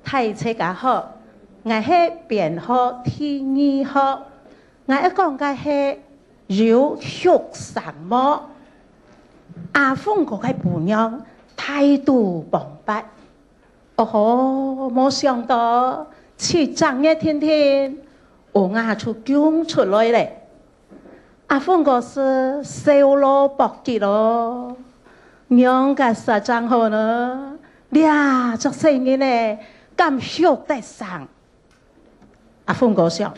大家好，我係編號第2號。我一講嘅係有學什麼？阿鳳嗰個姑娘態度澎湃，哦吼！冇想到去正一天天，我亞出講出來咧。阿鳳嗰是小羅博記咯，樣個實戰好呢，倆做生意咧咁學得上。阿鳳嗰想，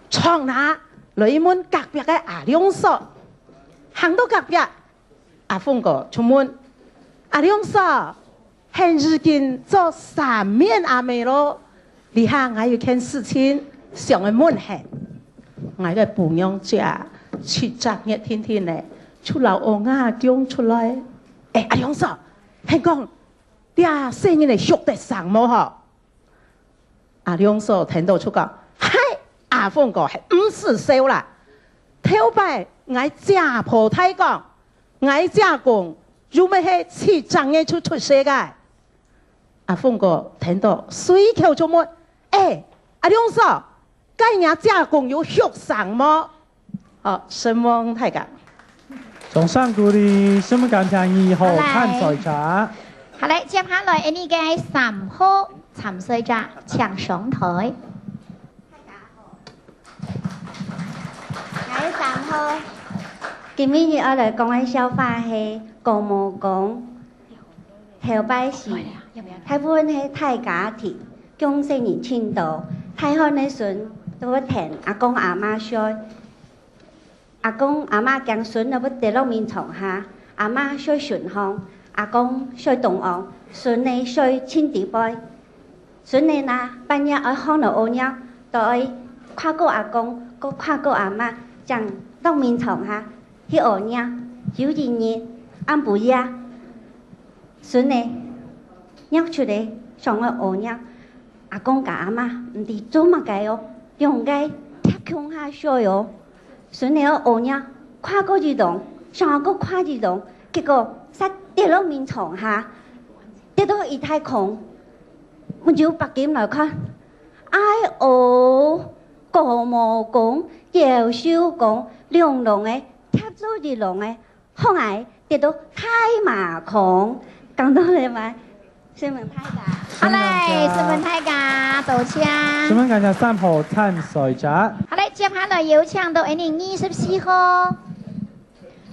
創哪？來門隔壁嘅阿兩嫂，行到隔壁，阿鳳哥出門，阿兩嫂現如今做三面阿妹咯。你下我有件事情想去問下，我嘅姑娘家去正一天天咧，出老翁啊講出來，阿兩嫂，还讲俩细人的学得上么吼？阿两嫂听到出讲，嗨，阿凤哥系唔是笑啦，头摆我家婆太讲，我家公如咩系七张嘅出世界。阿凤哥听到随口就问，阿两嫂，该人家公有学上么？好，声望太感。掌声鼓励，新闻感謝2號參賽者。好嘞，接下來呢個3號參賽者請上台。我3號，今日我來講嘅笑話係公務公，後擺是大部分係大家庭，將細人遷到，大漢嘅孫都會聽阿公阿媽說。阿公阿媽將孫都要跌落面床下，阿媽睡順風，阿公睡東岸，孫呢睡前地背。孫呢那半夜愛看到烏鳥，就愛跨過阿公，個跨過阿媽，將落面床下去烏鳥。有一日暗晡夜，孫呢尿出嚟上個烏鳥，阿公甲阿媽唔知做乜嘅哦，用個踢胸下水哦。孫呢個烏鳥跨過移動，上個跨移動，結果實跌落面床下，跌到一太空。我就白劍來看，哎哦，個毛公、搖手公、兩龍嘅踢咗二龍嘅，後來跌到太馬空，講到你咪新聞太假。好嘞，新聞太假，道歉。新聞感謝3號參賽者。好嘞，接下來有請到24號，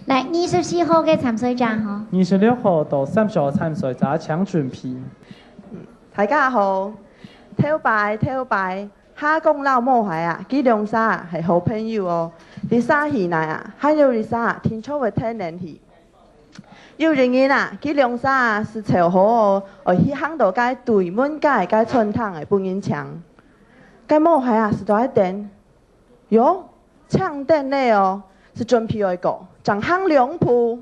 來24號嘅參賽者嗬。26號到30號參賽者搶準備。大家好，頭擺，下公老母係啊，佢兩沙係好朋友哦。你沙戲嚟啊，還有你沙聽錯會聽人戲。有人言啊，佢兩沙是潮好哦，而去行到街對門街街村堂嘅半人牆。該母係啊，是在等，喲，搶等咧哦，是準備來個，正行兩步。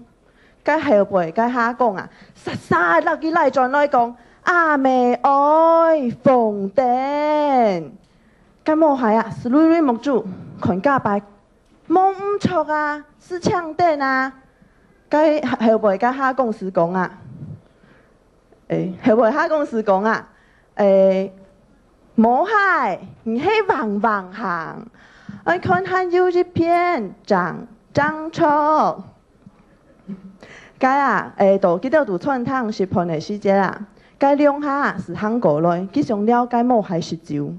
該後背該下公啊，實實落佢來轉來講。阿妹愛鳳頂，咁我係啊，是累累木主，群家拜，冇唔錯啊，是搶頂啊，該後背該下公司講啊，後背下公司講啊，冇係，唔係橫橫行，我看看有一片長錯，該啊，到幾多度穿湯是盤嘅時節啊。該兩下是行過來，佢想了解某係實酒，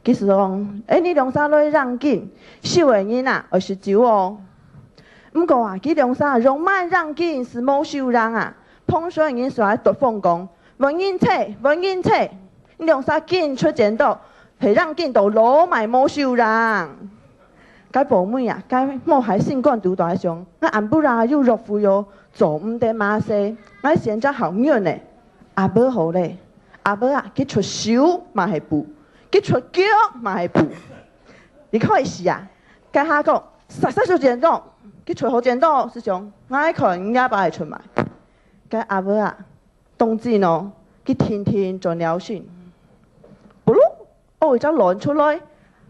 佢是講，你兩下來讓緊，少個人啊，係實酒哦。唔過啊，佢兩下容慢讓緊是冇少人啊，碰上人就係奪風講，揾人車，你兩下緊出前度，係讓緊到攞埋冇少人。該保妹啊，該某係新冠讀大上，我按不啦又落負咗，做唔得馬事，我現在好遠呢。阿伯好咧，阿伯啊，佢出手嘛係步，佢出腳嘛係步。你開始啊，家下講實就簡單，佢出好簡單，是講我看人家把係出埋。家阿伯啊，動志喏，佢天天做了算，不如我就亂出來，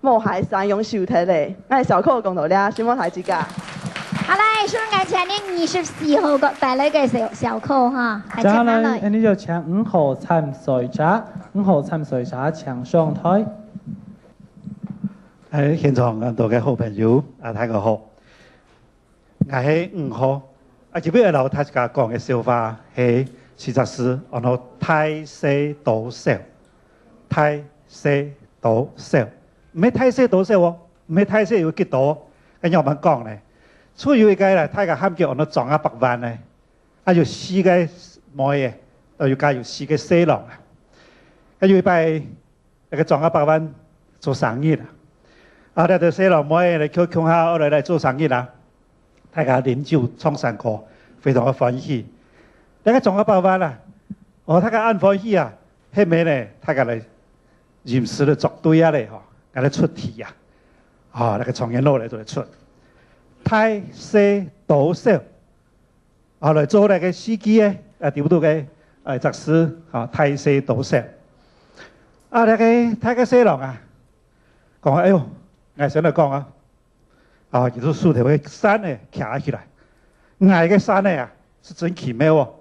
冇係善用手體咧，我係小扣講到咧，希望大家。好嘞，新聞感謝你24號帶來嘅小扣哈。接下來，你就請5號參賽者，5號參賽者請上台。喺現場咁多嘅好朋友，大家好，我係5號。這邊老大家講嘅笑話係，其實是我哋太細到小，太細到小，唔係太細到小喎，唔係太細有幾多？咁我們講咧。所以有一個咧，大家喊叫我哋撞100萬咧，有4個妹嘅，有加有4個細郎啊。有一擺那個撞100萬做生意啦，啊，啲細郎妹嚟傾下，我哋嚟做生意啦。大家飲酒唱山歌，非常嘅歡喜。那個撞100萬啦，大家按歡喜啊，後面咧大家嚟臨時嚟作對啊咧，嗬，嚟出題啊，那個創業路嚟就嚟出。太細到小，後來做那個司機嘅，調到嘅则是太西岛石。那個西郎啊，講哎呦，我想嚟講啊，就是樹頭嘅山呢卡起來，矮嘅山呢是真奇妙哦，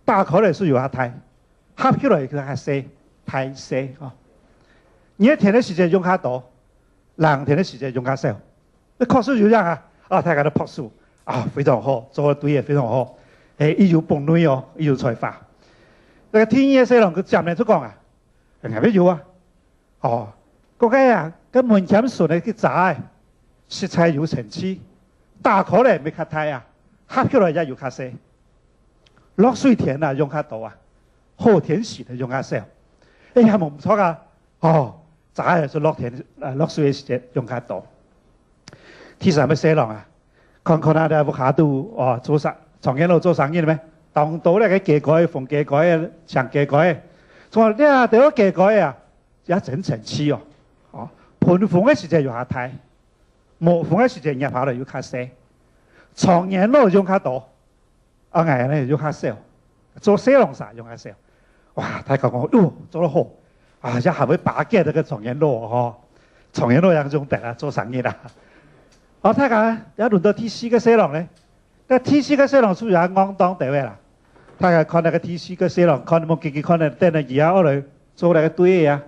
大可能是有下太，合起來就係西太西哦。熱天嘅時間用下多，冷天嘅時間用下少，那確實就這樣啊。大家都樸素非常好，做得對也非常好，伊有本領哦，伊有才華。那個天野西郎佢講嚟都講啊，係咪有啊？嗰個啊，個門檻順嘅窄，色彩有層次，大可能未較大啊，合起來也有較細。落水田啊用較多啊，好天時就用較少。係咪唔錯啊？窄就落水嘅時節用較多。天上嘅西郎啊，看下啲下都做長頸鹿做生意咩？當到咧嘅結改、逢結改、長結改，仲有呢對個結改啊，一整層次哦。盤風嘅時節用下大，無風嘅時節入下嚟要較細。長頸鹿用較多，矮咧用較少。做西郎啥用較少。哇！大家講做得好一下會打擊到個長頸鹿長頸鹿有種特做生意啦。大家一輪到 T4 嘅西郎咧，但 T4 嘅西郎屬於係啱當地位啦。大家看那個 T4 嘅西郎，看冇幾看咧，等下而家我嚟做那個對嘅啊。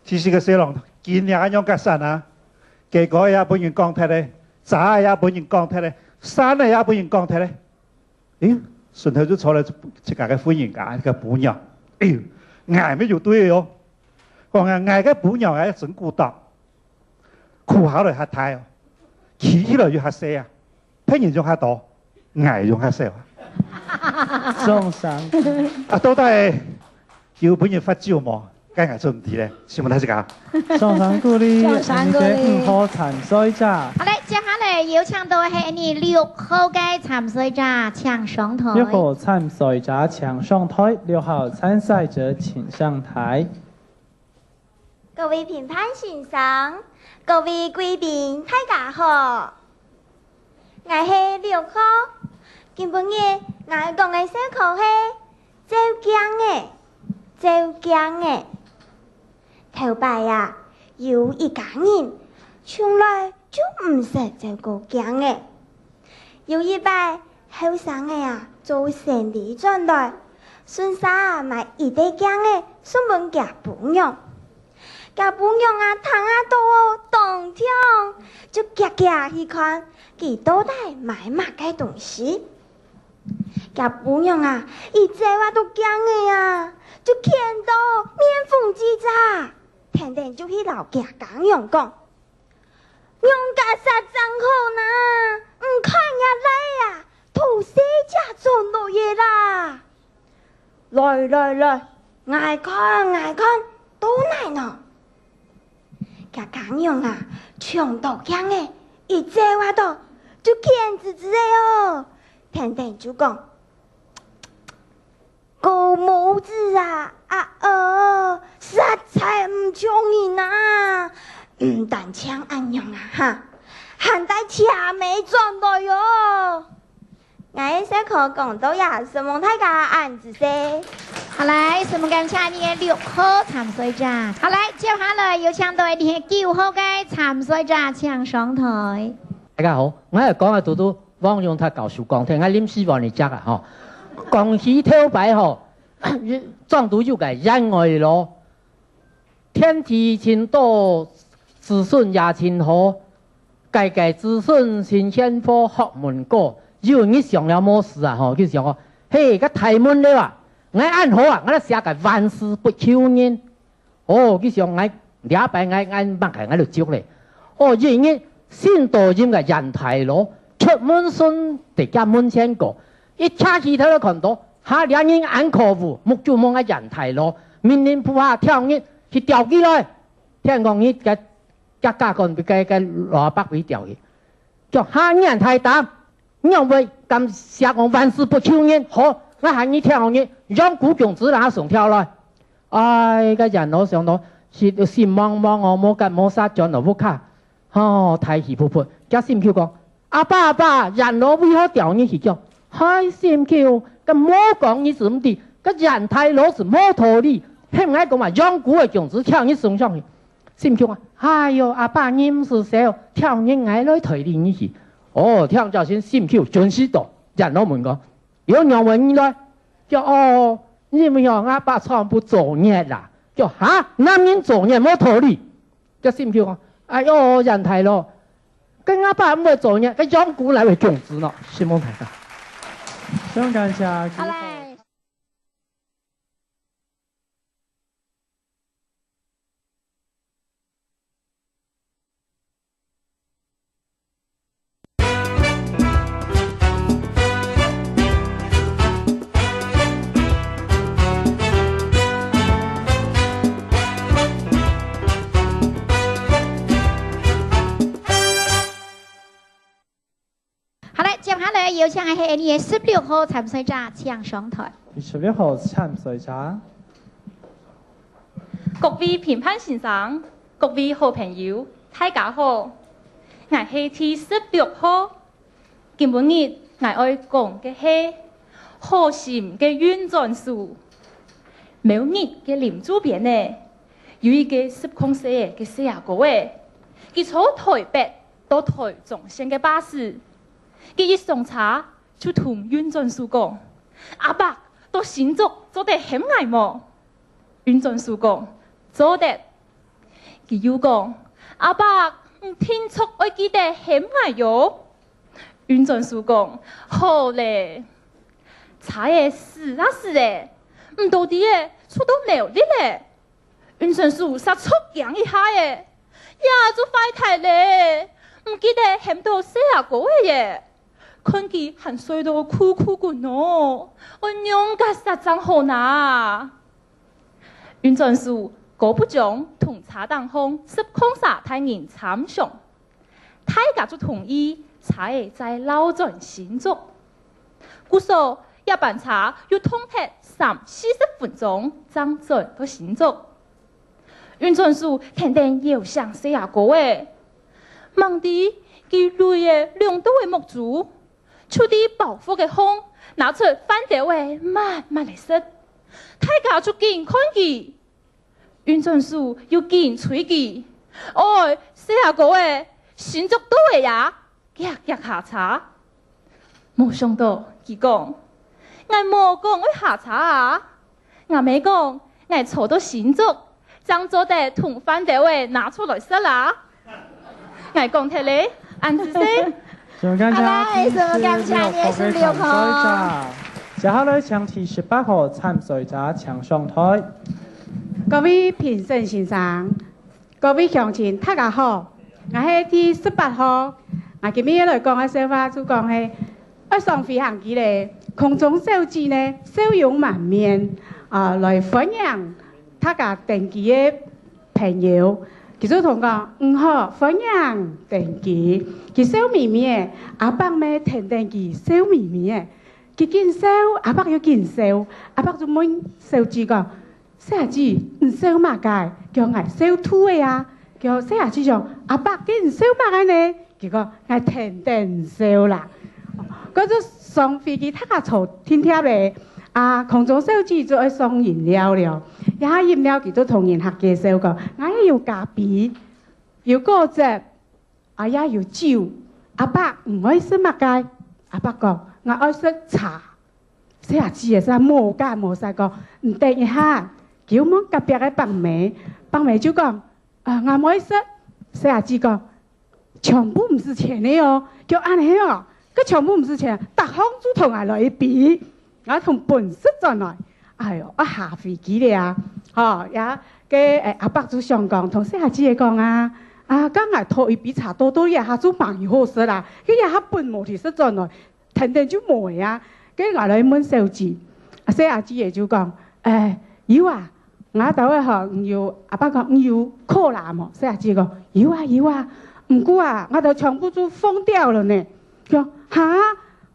T4 嘅西郎見人用嘅山啊，結果也本人講睇咧，渣也本人講睇咧，山咧也本人講睇咧。順頭就坐嚟自家嘅歡迎㗎，個本人。捱咩要對嘅講捱嘅本人係一整孤獨，苦考嚟下太哦。企起來要較細啊，拼人用較多，矮用較少啊。中山到底叫本人發招冇？梗係做唔掂咧，先問睇先㗎。中山鼓勵你嘅5號參賽者。好嘞，接下來有請到係你6號嘅參賽者請上台。6號參賽者請上台，6號參賽者請上台。各位評判先生。各位貴賓，大家好，我係6號。今晡日我講嘅小口係走江嘅。頭擺啊，有一家人從來就唔識走過江嘅。有一擺後生嘅做生意轉來，順勢買一袋江嘅送本夾本樣。甲本樣糖多當聽，就夾去看，佢到底買乜嘅東西？甲本樣一隻話都驚嘅就見到面風之渣，天天就去老夾講樣講，樣家實真好呢，唔看日來土死家做落嘢啦。來，愛看，都來呢。甲講樣長到驚嘅，一隻話到就見子子嘅天天就講個母子實在唔中意唔但搶安樣還帶車尾轉來喲。我小可講到什麼大家按子些。好來，什麼感謝你嘅6號參賽者。好來，接下來有請到你嘅9號嘅參賽者請上台。大家好，我係講嘟嘟汪用他教授講聽，我臨時幫你講啊講起頭擺壯讀就係人愛咯，天氣晴多，子孫也晴好，家子孫新鮮貨學門過，要你想了冇事佢想嘿個題目咧話。我按好我寫個萬事不求人。佢想我禮拜我按乜嘅我就招咧。因為先導應嘅人太咯，出門順地家門前過，一車起頭就看到下兩人按客戶，目睭望嘅人太咯，明年鋪下跳日去釣起來，聽講日嘅家幹俾嘅蘿蔔俾釣去，就下人太大，因為咁寫我萬事不求人，好。我喊你跳日，讓古強子拿上跳來。個人我想到是望我冇吉冇殺咗羅福卡，太氣噗噗。家先叫講阿爸，人我為何掉你去叫？心橋咁冇講你怎地？个人太老是冇道理，迄唔爱讲嘛，养古的种子跳你身上去，是唔是啊？哎哟，阿爸饮是少，跳你爱来推你去。哦，跳叫先心跳准时到，人老问讲，有人问你来，叫哦，你们要阿爸从不作业啦，叫哈，男人作业冇道理，叫心跳讲，哎哟，人太老，跟阿爸唔会作业，跟养古来为种子咯，是冇太大。非常感谢。好嘞。接下来有请係年16號參賽者請上台。16號參賽者，各位評判先生、各位好朋友，大家好，我係第16號。今日我愛講嘅係河心嘅運轉數。某日嘅林主邊呢，有一個19歲嘅細阿哥誒，佢坐台北到台中線嘅巴士。佢一上車就同運轉手講：阿伯，到新竹做得很捱麼？運轉手講：做得。佢又講：阿伯，天速我記得很捱喲。運轉手講：好咧，茶嘅是啊是咧，唔到啲嘅出到苗啲咧。運轉手殺速講一下嘅，呀做快睇咧，唔記得很多細阿哥嘅嘢。看佢還睡到酷酷滾哦，我娘家實真好拿。運轉手果不將同茶當空10空沙太人參詳，大家就同意茶嘅在撈轉新竹。故所一班茶要通踢30-40分鐘，爭轉到新竹。運轉手肯定要想死阿哥誒，忙啲佢累嘅兩刀嘅木竹。出啲暴風嘅風，拿出翻條位慢慢嚟食，大家就見看佢，運轉手要見吹佢，哎，細阿哥誒，新竹都會呀，日日下茶，冇想到佢講，我冇講我下茶啊，我未講我坐到新竹，將做得同翻條位拿出來食啦，我講睇你，安子先。好嘞，什麼感謝你16號。接下來請第18號參賽者請上台。各位評審先生、各位鄉親，大家好，我係第18號。我今日來講嘅笑話就講係一上飛行機咧，空中小姐呢笑容滿面來歡迎大家登機嘅朋友。佢就同講好，歡迎登機。佢笑眯眯嘅，阿伯咩停登機笑眯眯嘅，佢見笑，阿伯又見笑，阿伯就問小姐講：細阿姐唔笑嘛解？叫我笑吐嘅啊！叫細阿姐講：阿伯佢唔笑嘛嘅呢？結果我停定笑啦。嗰陣上飛機大家坐天貼咧，空中小姐就愛送飲料了。一下飲料佢都同人客介紹講，我要咖啡，要果汁，也要酒。阿伯唔愛食乜嘅？阿伯講我愛食茶。細阿姐誒，冇㗎冇曬講，唔得一下，叫我隔壁嘅白妹就講，我唔愛食。細阿姐講，全部唔是錢嘅哦，叫安尼哦，佢全部唔是錢，特行就同我來比，我同本色再來。哎呦，我下飛機咧啊！也嘅阿伯就想講，同細阿姐講啊，今日拖一杯茶多多嘢，下就忙於好食啦。佢嘢下本冇提實在來，停停就冇啊。跟住我來問小姐，細阿姐就講，有啊，我到嘅學唔要，阿伯講唔要可辣喎。細阿姐講有啊，唔過啊，我就全部都瘋掉了呢。佢講嚇。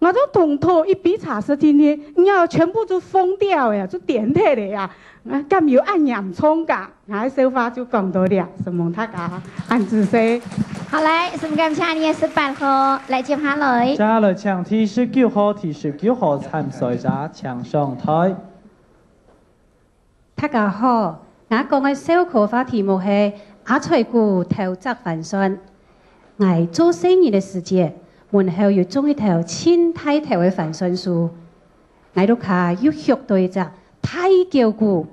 我都同拖一杯茶食天天，然後全部都瘋掉呀，就點睇嚟呀！我咁要按洋葱㗎，我笑話就講到了，是蒙他家按住些。好嘞，什麼感謝你18號來接下來。接下來請第19號參賽者請上台。大家好，我講嘅小課課題目係阿財姑投擲帆船。我做生意嘅時節，門口要種一條千大條嘅帆船樹，我都卡要學對隻太叫姑。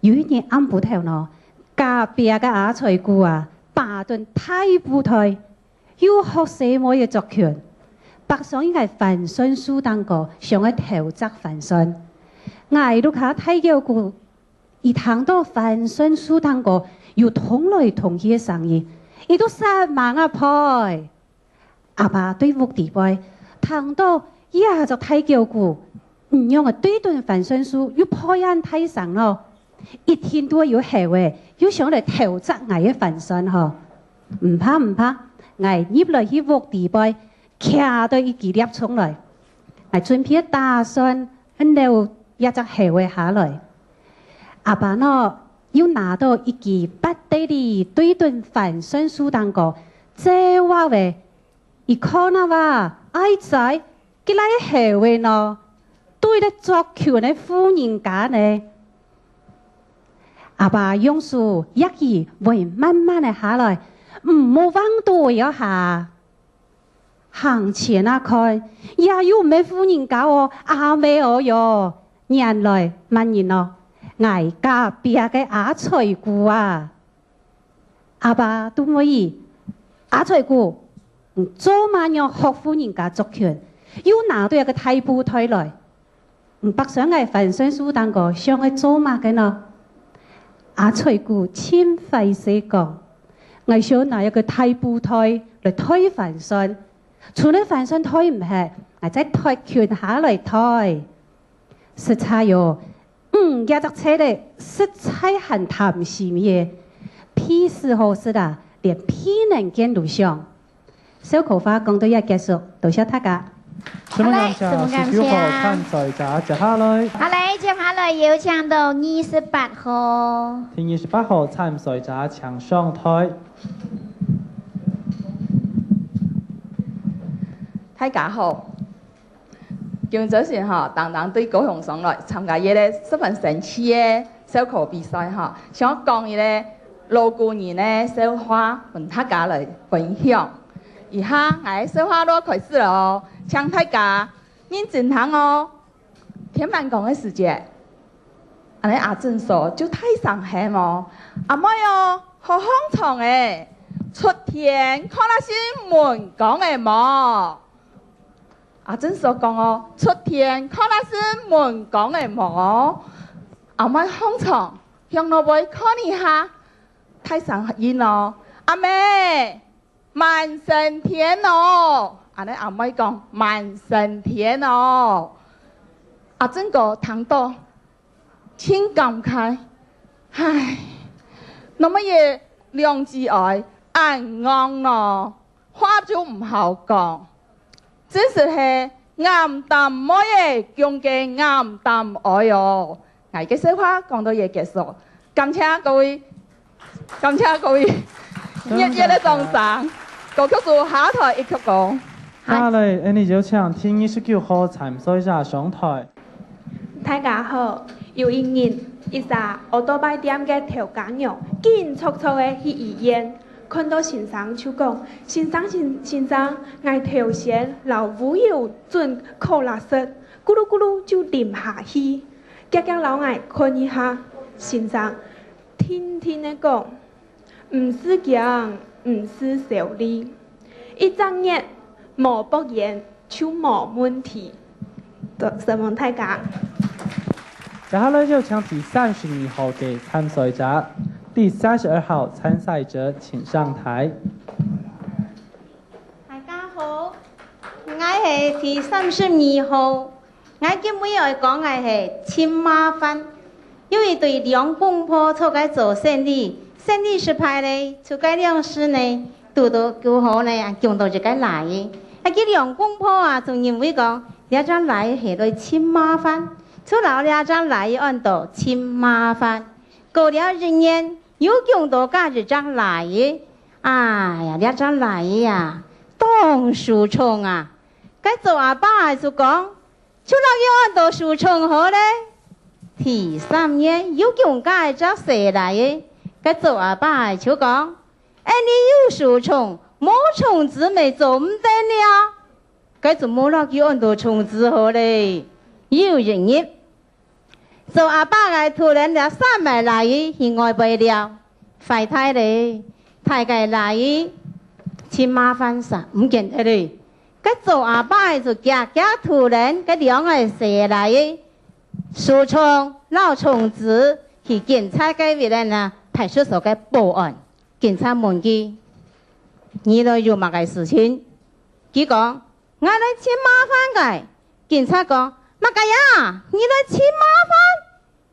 有一年暗部頭呢，隔壁嘅阿財姑啊，巴頓太舞台，要學什麼嘅作權，北上應該帆船樹當個上嘅投擲帆船。我都卡太叫姑，一聽到帆船樹當個要同來同去嘅聲音。伊都殺猛啊派，阿爸對屋地位，聽到一下就睇叫姑，唔用啊對頓帆船樹要破人睇上咯，一天都要下位，要上嚟投擲我嘅帆船嗬，唔怕唔怕，我入來去屋地位，徛到一支粒衝來，我準備打算一溜一隻下位下來，阿爸呢？要拿到一支不對的對頓帆船樹當個，這話喂，一看那話，愛仔，佢嚟下位呢，對得作權的夫人家呢，阿爸用樹一意會慢慢的下來，唔好往多一下，行前啊看，也有咩夫人家哦，阿妹哦喲，年來萬年咯。我家別嘅阿財姑啊，阿爸都可以，阿財姑做乜樣學夫人家作權，要拿到一個大舞台來，北上嘅帆船樹當個上去做乜嘅呢？阿財姑千費事講，我想拿一個大舞台來推帆船，除咗帆船推唔起，我再推權下來推，實在喲。一隻車咧，實在很貪心嘅，屁事好事啦，連屁能見都上。小課話講到一結束，多謝大家。什麼感謝？19號參賽者接下來。好嘞，接下來有請到28號。聽28號參賽者請上台。大家好。今早前等對高雄上來參加一個十分神奇嘅小課比賽想講一個老古年嘅笑話，同大家來分享。而下我笑話都開始咯，請大家認真聽哦。天晚講嘅時節，阿正說就太上氣嘛，阿妹哦，好荒唐誒，出天看那些門講嘅嘛。阿正所講哦，出天看那是門講嘅毛，阿妹荒唐，向落位看一下，太上癮咯。阿妹，萬聖天哦，阿妹講萬聖天哦。阿正個聽到，真感慨，唉，那麼嘢兩字愛暗昂咯，話就唔好講。真是係暗淡乜嘢，用嘅暗淡愛哦。我嘅說話講到嘢結束，感謝各位，熱烈的掌聲。歌曲組下台一曲講。下嚟，我哋就請聽29號參賽者上台。大家好，有一年，一隻奧多拜店嘅調解員，緊促促嘅去醫院。看到先生就講，先生，我頭先老無有準扣垃圾，咕嚕咕嚕就淋下去。夾老外看一下，先生，天天的講，唔是強，唔是小力，一張熱無博言就冇問題。多謝問大家。接下來就請第32號嘅參賽者。第32號參賽者請上台。大家好，我係第32號。我今日要講嘅係真麻煩，因為對兩公婆出街做生意，生意失敗咧，出街兩事呢，都叫好呢，叫到自己來嘅。啲兩公婆啊，仲認為講，呢張來係對真麻煩，出老呢張來按到真麻煩，過了一年。有咁多家就張來嘅，哎呀，呢張來呀，當樹叢啊，該做阿爸就講，出來要按到樹叢好咧，第3年有用介只蛇来的，佮做阿爸就讲，哎，你有树虫，冇虫子咪做唔得了，佮就冇落去按到虫子好嘞，有人日。做阿爸嘅突然了3枚来的，是爱不了，快太嘞，太嘅来的，真麻烦啥，唔见得嘞。佮做阿爸就夹突然，佮2个蛇来的。树虫、老虫子去警察嗰邊啦，派出所嘅報案。警察問佢：你來有乜嘅事情？佢講：我來請麻煩嘅。警察講：乜嘅呀？你來請麻煩？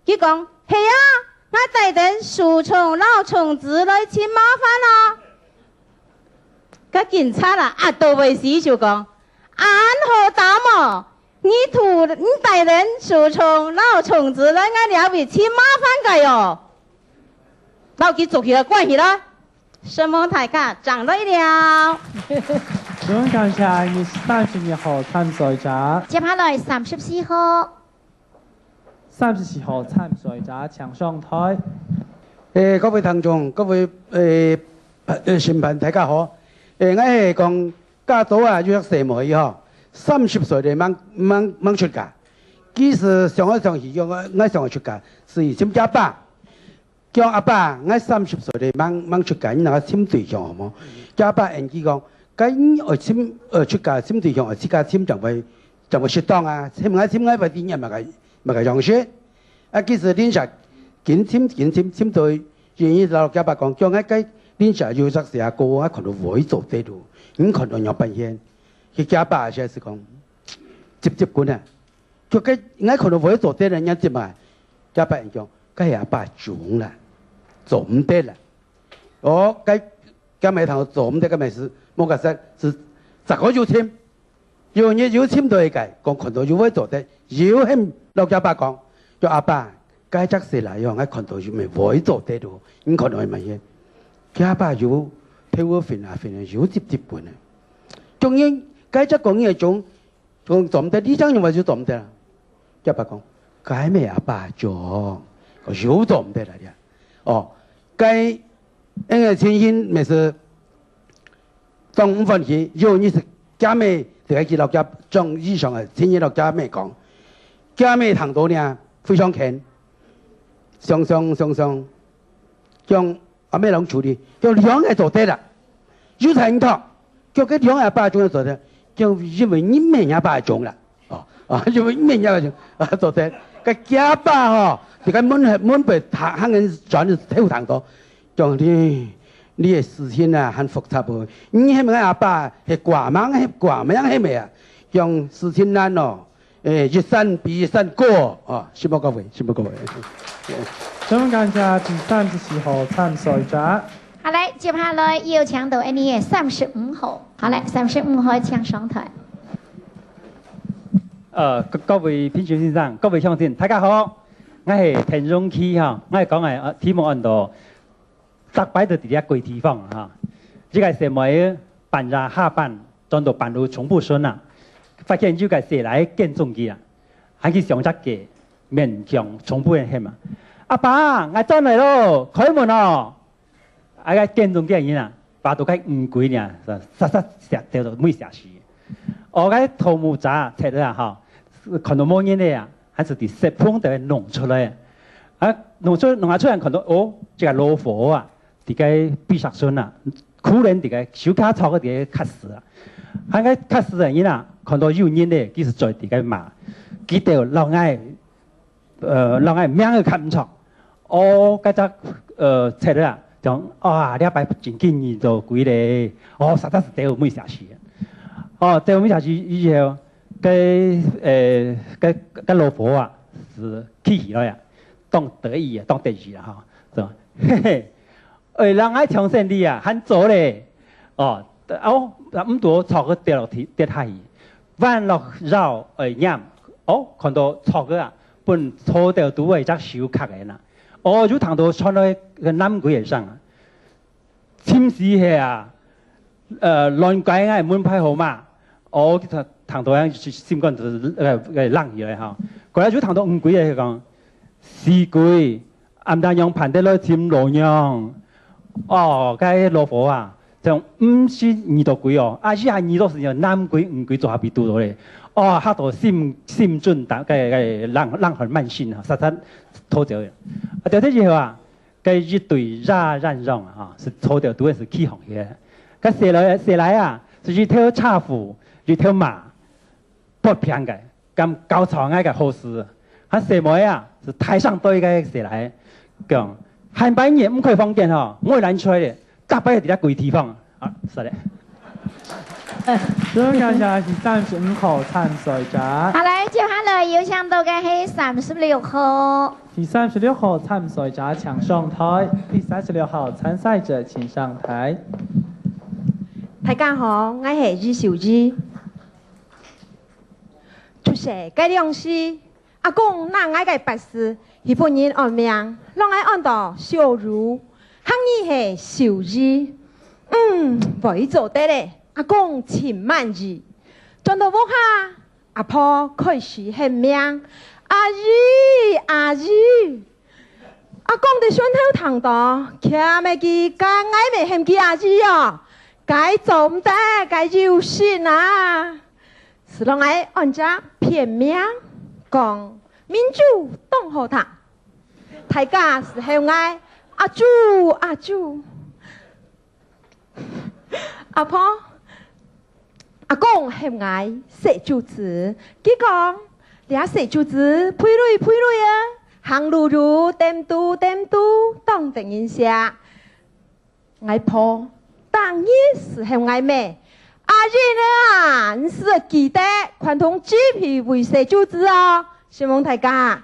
佢講：係啊，我帶啲樹蟲、老蟲子來請麻煩啦。個警察啦，到尾時就講：俺好打麼？你带人树虫、老虫子来，俺了比请麻烦个哟。老给做起来关系了，什么大家长累了。想感謝你32號參賽者。接下來34號。34號參賽者請上台。各位聽眾、各位審判大家好。我係講家島啊，約蛇梅嗬。30歲的掹出家，其實上去叫我上去出家，是簽家爸，叫阿爸，我30歲的掹出家，你那個簽對象好冇？家爸人佢講，咁我簽出家簽對象，我自家簽就會適當啊，簽我為啲人咪個樣式，啊其實連實簽對，願意老家爸講，叫我計連實要實時啊個啊，可能會做得到，咁可能有變現。佢家爸先是講接管啊，佢嘅我可能會做啲人接埋，家爸人講，佢係阿爸種啦，做唔得啦。我佢咪頭做唔得嘅咪是冇個實是10個要簽，要簽到佢計，講可能要會做得，要向老家爸講，叫阿爸，佢則是嚟樣，我可能要咪會做得到，咁可能係乜嘢？家爸要譬如分啊，要接管啊，仲要。該只講嘢種做唔得，呢張認為就做唔得啦。一百講，該咩阿爸做，個少做唔得啦啲。哦，該因為前因咪是當5分期，要你是加咩？就係佢落家將以上嘅前因落加咩講，加咩行到呢非常近，上，將阿咩啷處理，叫兩個做得啦，要睇唔到，叫佢兩個阿爸做做得。就因為你命阿爸種啦，因為命阿爸種，做得個家爸嗬，而家滿被行人轉跳堂到，將你嘅事情啊很複雜喎。你係咪阿爸係掛網係咪啊？讓事情難哦，一山比一山高哦，謝謝各位。想感謝第34號參賽者。好嘞，接下來有請到你嘅35號。好嘞，35號請上台。各位評審先生，各位鄉親，大家好，我係田中區嚇，我係講係題目按到特擺到啲一個地方嚇，呢個係咪半日下班轉到半路重複順啦？發現呢個係來見中機啦，喺佢上側嘅面向重複人係嘛？阿爸，我轉嚟咯，開門咯！啊個見中機人啊，把到佢唔攰呢，實石掉到每石樹。我個頭毛渣睇到啊嚇，看到冇嘢咧啊，還是啲石縫都弄出來啊，弄出來看到哦，這個老火啊，啲個閉塞順啊，可能啲個手卡操嗰啲卡死啊，喺個卡死人啊，看到有人咧，其實在啲個嘛，記得老愛名去看唔錯，我嗰隻睇到啊。講啊，呢一擺真經驗就貴咧，實在是掉每下去。掉每下去以後，個老婆啊是起來呀，當得意啊，當得意啦嚇，嘿嘿，人愛搶勝利啊，很早咧，唔多錯個掉落跌下去，彎落繞啱，看到錯個啊，本錯掉都係隻小卡嘅啦。我就談到穿喺個南鬼上啊，簽字係啊，亂改嘅門牌號碼，我談到樣先講就冷嘢嚇，嗰日就談到五鬼嘢講，四季，暗当用盘得来添罗样。哦，该老婆啊，就唔是二度鬼哦，啊是系二度时就南鬼五鬼做下边拄到咧。哦，吓到心准大，个让很慢性啊，实实拖掉。啊，第二之后啊，个一对让啊，是拖掉，都是起红嘅。个蛇来啊，就是跳叉虎，就跳马，不平嘅，咁高潮嗌嘅好事。啊，蛇妹啊，是台上堆嘅蛇来，讲汉白夜唔可以放电吼，我会拦出来嘅，大摆喺啲鬼地方啊，是咧。最感謝是35號參賽者。好來，接下來有請到嘅係36號。第36號參賽者請上台。第36號參賽者請上台。大家好，我係余秀芝。出世該兩世，阿公那愛個白事，日本人按名，讓愛按到小如，喊你係秀芝。會做得咧。阿公前萬字，轉到屋下，阿婆開始喊名，阿姨，阿公在船頭躺到，徛咪記，甲愛咪喊佢阿姨哦，該做唔得，該有心啊，是讓愛按照片名講民主黨好堂，大家是喊愛阿祖，阿婆。阿公喊愛寫竹子，佢講倆寫竹子配類啊，行路點嘟，當定一下。愛婆當然是喊愛妹，阿姨啊，你是記得傳統紙皮為寫竹子哦，希望大家。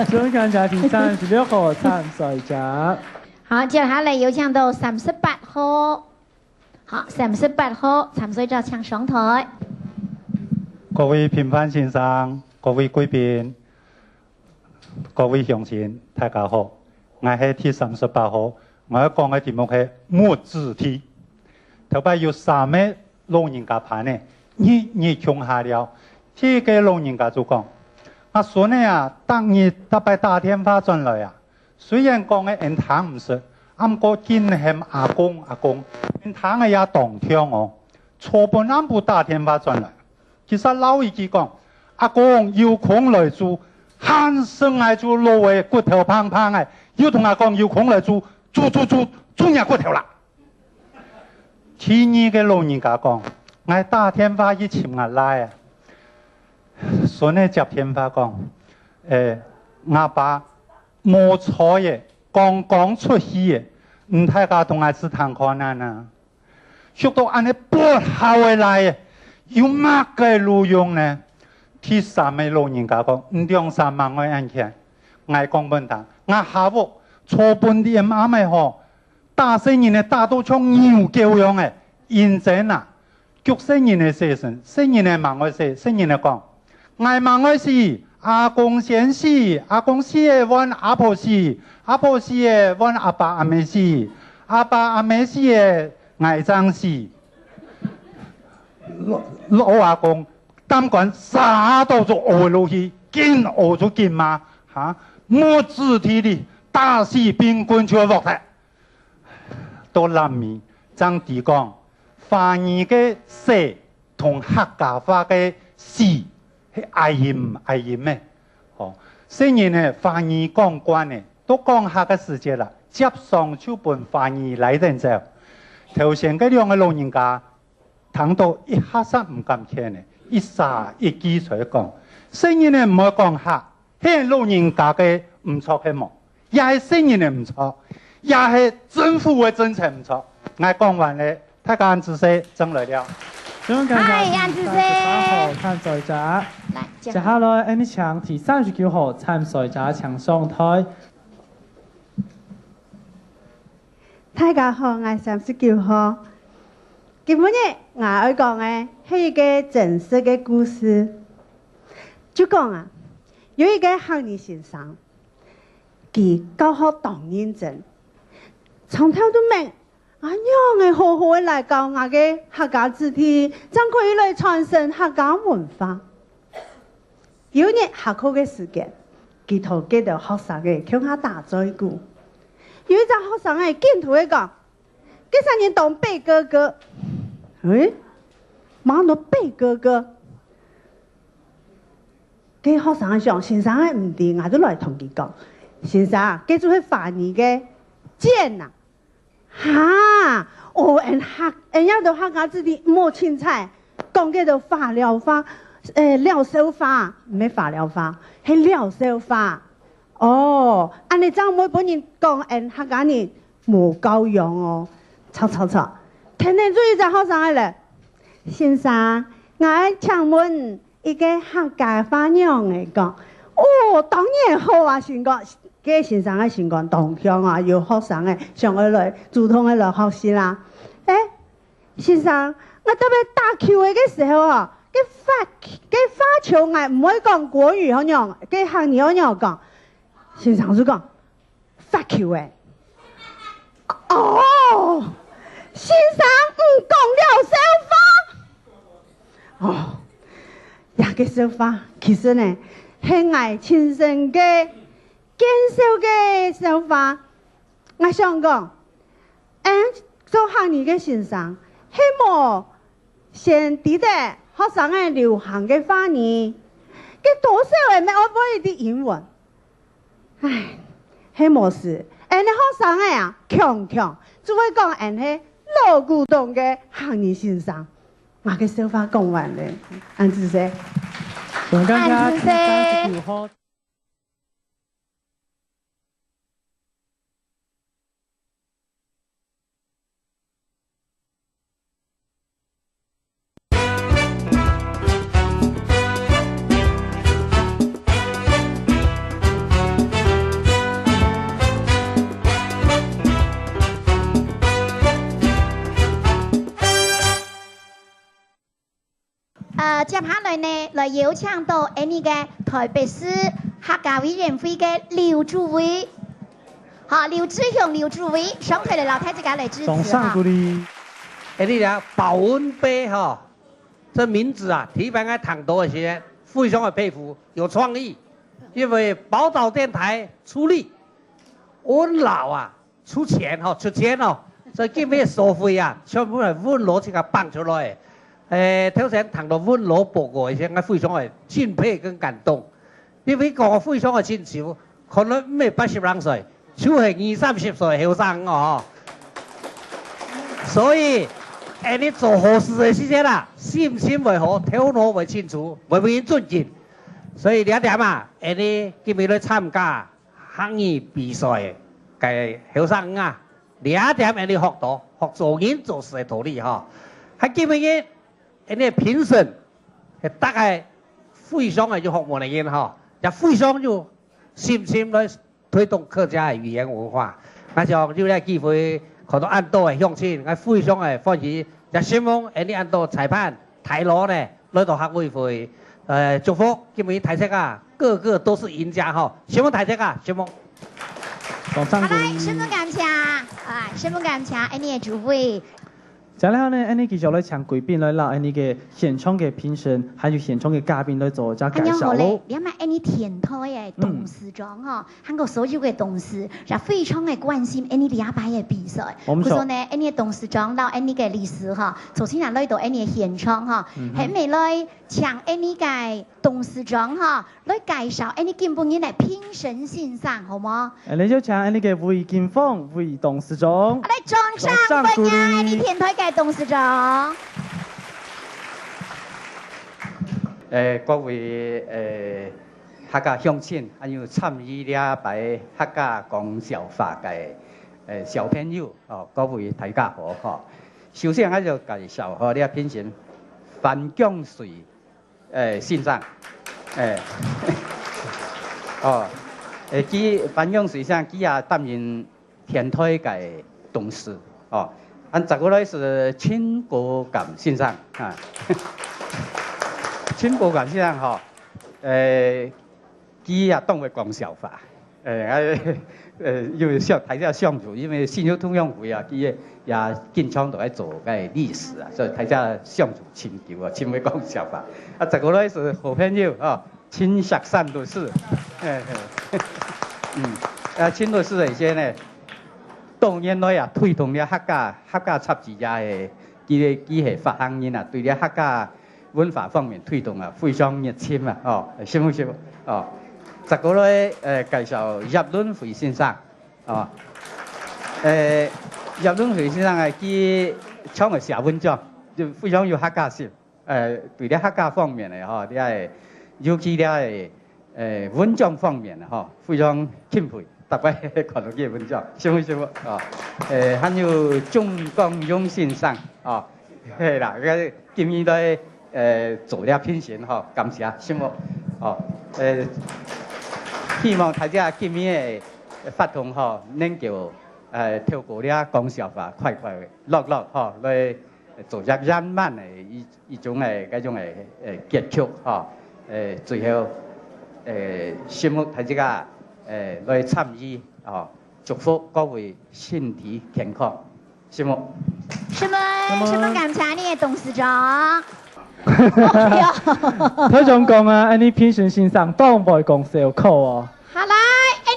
最感謝第36號參賽者。好，接下來有請到38號。好，38號參賽者請上台。各位評判先生、各位貴賓、各位鄉親，大家好，我係第38號，我要講嘅題目係木字題。頭擺有3位老人家盤呢，你窮下了，這個老人家就講，我說呢啊，當你特別打電話轉來啊，雖然講嘅人談唔實。啱個見係阿公，你睇嘅也當聽哦。初本啱部打電話轉來，其實老一句講，阿公有空來住，喊聲嗌住老嘅骨頭胖嘅，要同阿公有空來住人骨頭啦。第二嘅老人家講，我打電話一前日來啊，所以接電話講，阿爸冇錯嘅。剛出戲嘅，唔大家同我吃堂可能啊，學到安尼不好嘅來，有乜嘅路用呢？第3位老人家講，唔用3萬塊銀錢，我講本堂，我下午初本啲啱咪好，大聲人嘅打到像牛叫樣嘅，現在啊，腳聲人嘅寫成，聲人嘅問我寫，聲人嘅講，我問我是阿公先死，阿公死嘅揾阿婆死。阿婆死嘅，阮阿爸阿妹死；阿爸阿妹死嘅，外丈死。老阿公擔管啥都做學落去，見學就見嘛嚇，冇字體的大士兵軍就落嚟。到南面張地講，華語嘅寫同客家話嘅詩係嗌音咩？哦，雖然呢華語講慣呢。都講下個時節啦，接上就本華語來人就，頭先嗰兩個老人家聽到一下子唔敢聽呢，一撒一記出嚟講，聲音呢唔好講下，係老人家嘅唔錯嘅冇，也係聲音嘅唔錯，也係政府嘅政策唔錯。我講完咧，大家知識爭來了。係38號參賽者，接下來我哋請第39號參賽者請上台。大家好，我係39號。今日我要講嘅係一個真實嘅故事。就講啊，有一個學兒先生，佢教學當認真，從頭到尾，我樣嘅好好嘅嚟教我嘅客家字體，將可以嚟傳承客家文化。有日下課嘅時間，佢頭記到學生嘅向下打咗一句，有一個學生嘅見同佢講，幾三年當貝哥哥，馬到貝哥哥，佢學生想先生係唔掂，我就來同佢講，先生，佢做係法你嘅賤啊！哈，人家都客家子弟冇青菜，講嘅就法療法，療手法，唔係法療法，係療手法。哦，安尼張每本人講人客家人冇夠用哦，吵，天天注意在學生咧，先生，我請問一個客家話樣嚟講，當然好啊，先講。嘅先生嘅情況同樣啊，要學生嘅上去來主動嘅來學習啦。先生，我特別打球嘅時候啊，發球我唔可以講國語嗰樣，嘅客語嗰樣講。先生就講發球嘅。先生唔講了手法。也嘅手法其實呢係我親身嘅。見手嘅手法，我想講，做行業嘅先生，希望先啲嘅學生嘅流行嘅話語，佢多少係咪我可以啲英文？希望是，啲學生嘅強，就會講係老古董嘅行業先生，我嘅手法講完咧，安子說，安子說。接下來呢，來邀請到呢個台北市客家委員會嘅劉主委，劉志雄劉主委上台嚟老太自家來支持掌聲鼓勵。你睇保溫杯這名字啊，提名喺唐多一些，非常的佩服，有創意。因為寶島電台出力，溫老啊出錢所以今日收費啊，全部係溫老自己幫出來。頭先談到溫老報告一些，我非常的敬佩跟感動，因為我非常的清楚，可能唔係80歲，就係20-30歲後生所以你做好事的時間啦，心為好，頭腦為清楚，為人尊敬。所以兩點啊，你今日來參加行業比賽嘅後生兩點你學到學做人做事嘅道理喺今日你評審大概非常嘅要學問嘅人也非常要心來推動客家嘅語言文化。我想有呢個機會看到按多嘅鄉親，我非常嘅歡喜。也希望你按多裁判睇攞呢來到客委會祝福今日睇色個個都是贏家希望睇色希望。好來，深深感謝深深感謝你嘅主委。接下來呢，你繼續來請貴賓來讓你嘅現場嘅評審，還有現場嘅嘉賓來做隻介紹咯。你睇你田台嘅董事長韓國所有嘅董事，就非常嘅關心你禮拜嘅比賽。佢說呢，你嘅董事長到你嘅律師首先來到你嘅現場係咪來請你嘅董事長來介紹你基本嘅評審先生，好嗎？你就請你嘅魏建峰魏董事長。嚟掌聲歡迎你田台嘅董事長。各位客家鄉親，還有參與禮拜客家講笑話嘅小朋友各位大家好首先我就介紹呢個評審范江水先生范江水先生佢也擔任田台嘅董事這個呢是陳國錦先生陳國錦先生佢也當會講笑話因為睇下相處，因為信友通用會佢也經常都喺做嘅歷史所以睇下相處親舊親會講笑話這個呢是好朋友亲学善律师，亲律师的些呢，当年来啊推动了客家插字家的机械发行人啊，对了客家文化方面推动啊非常热情啊，哦，辛苦辛苦哦。接過來介紹葉倫輝先生，哦，葉倫輝先生係佢唱嘅寫文章，就非常有客家性，對啲客家方面嚟嗬，啲係尤其啲係文章方面啊，嗬，非常欽佩，特別看到佢文章，辛苦辛苦，哦，還有鍾光勇先生，哦，係啦，佢今年都做了評選，嗬，感謝辛苦，哦，希望大家今年嘅發動嗬，能夠透過呢講笑法，快快樂樂嗬，來做一圓滿嘅一種嘅嗰種嘅結束嗬，最後希望大家來參與哦，祝福各位身體健康，希望。什麼感謝你嘅董事長？佢仲講啊，安尼評審先生當唔講笑口哦。好來，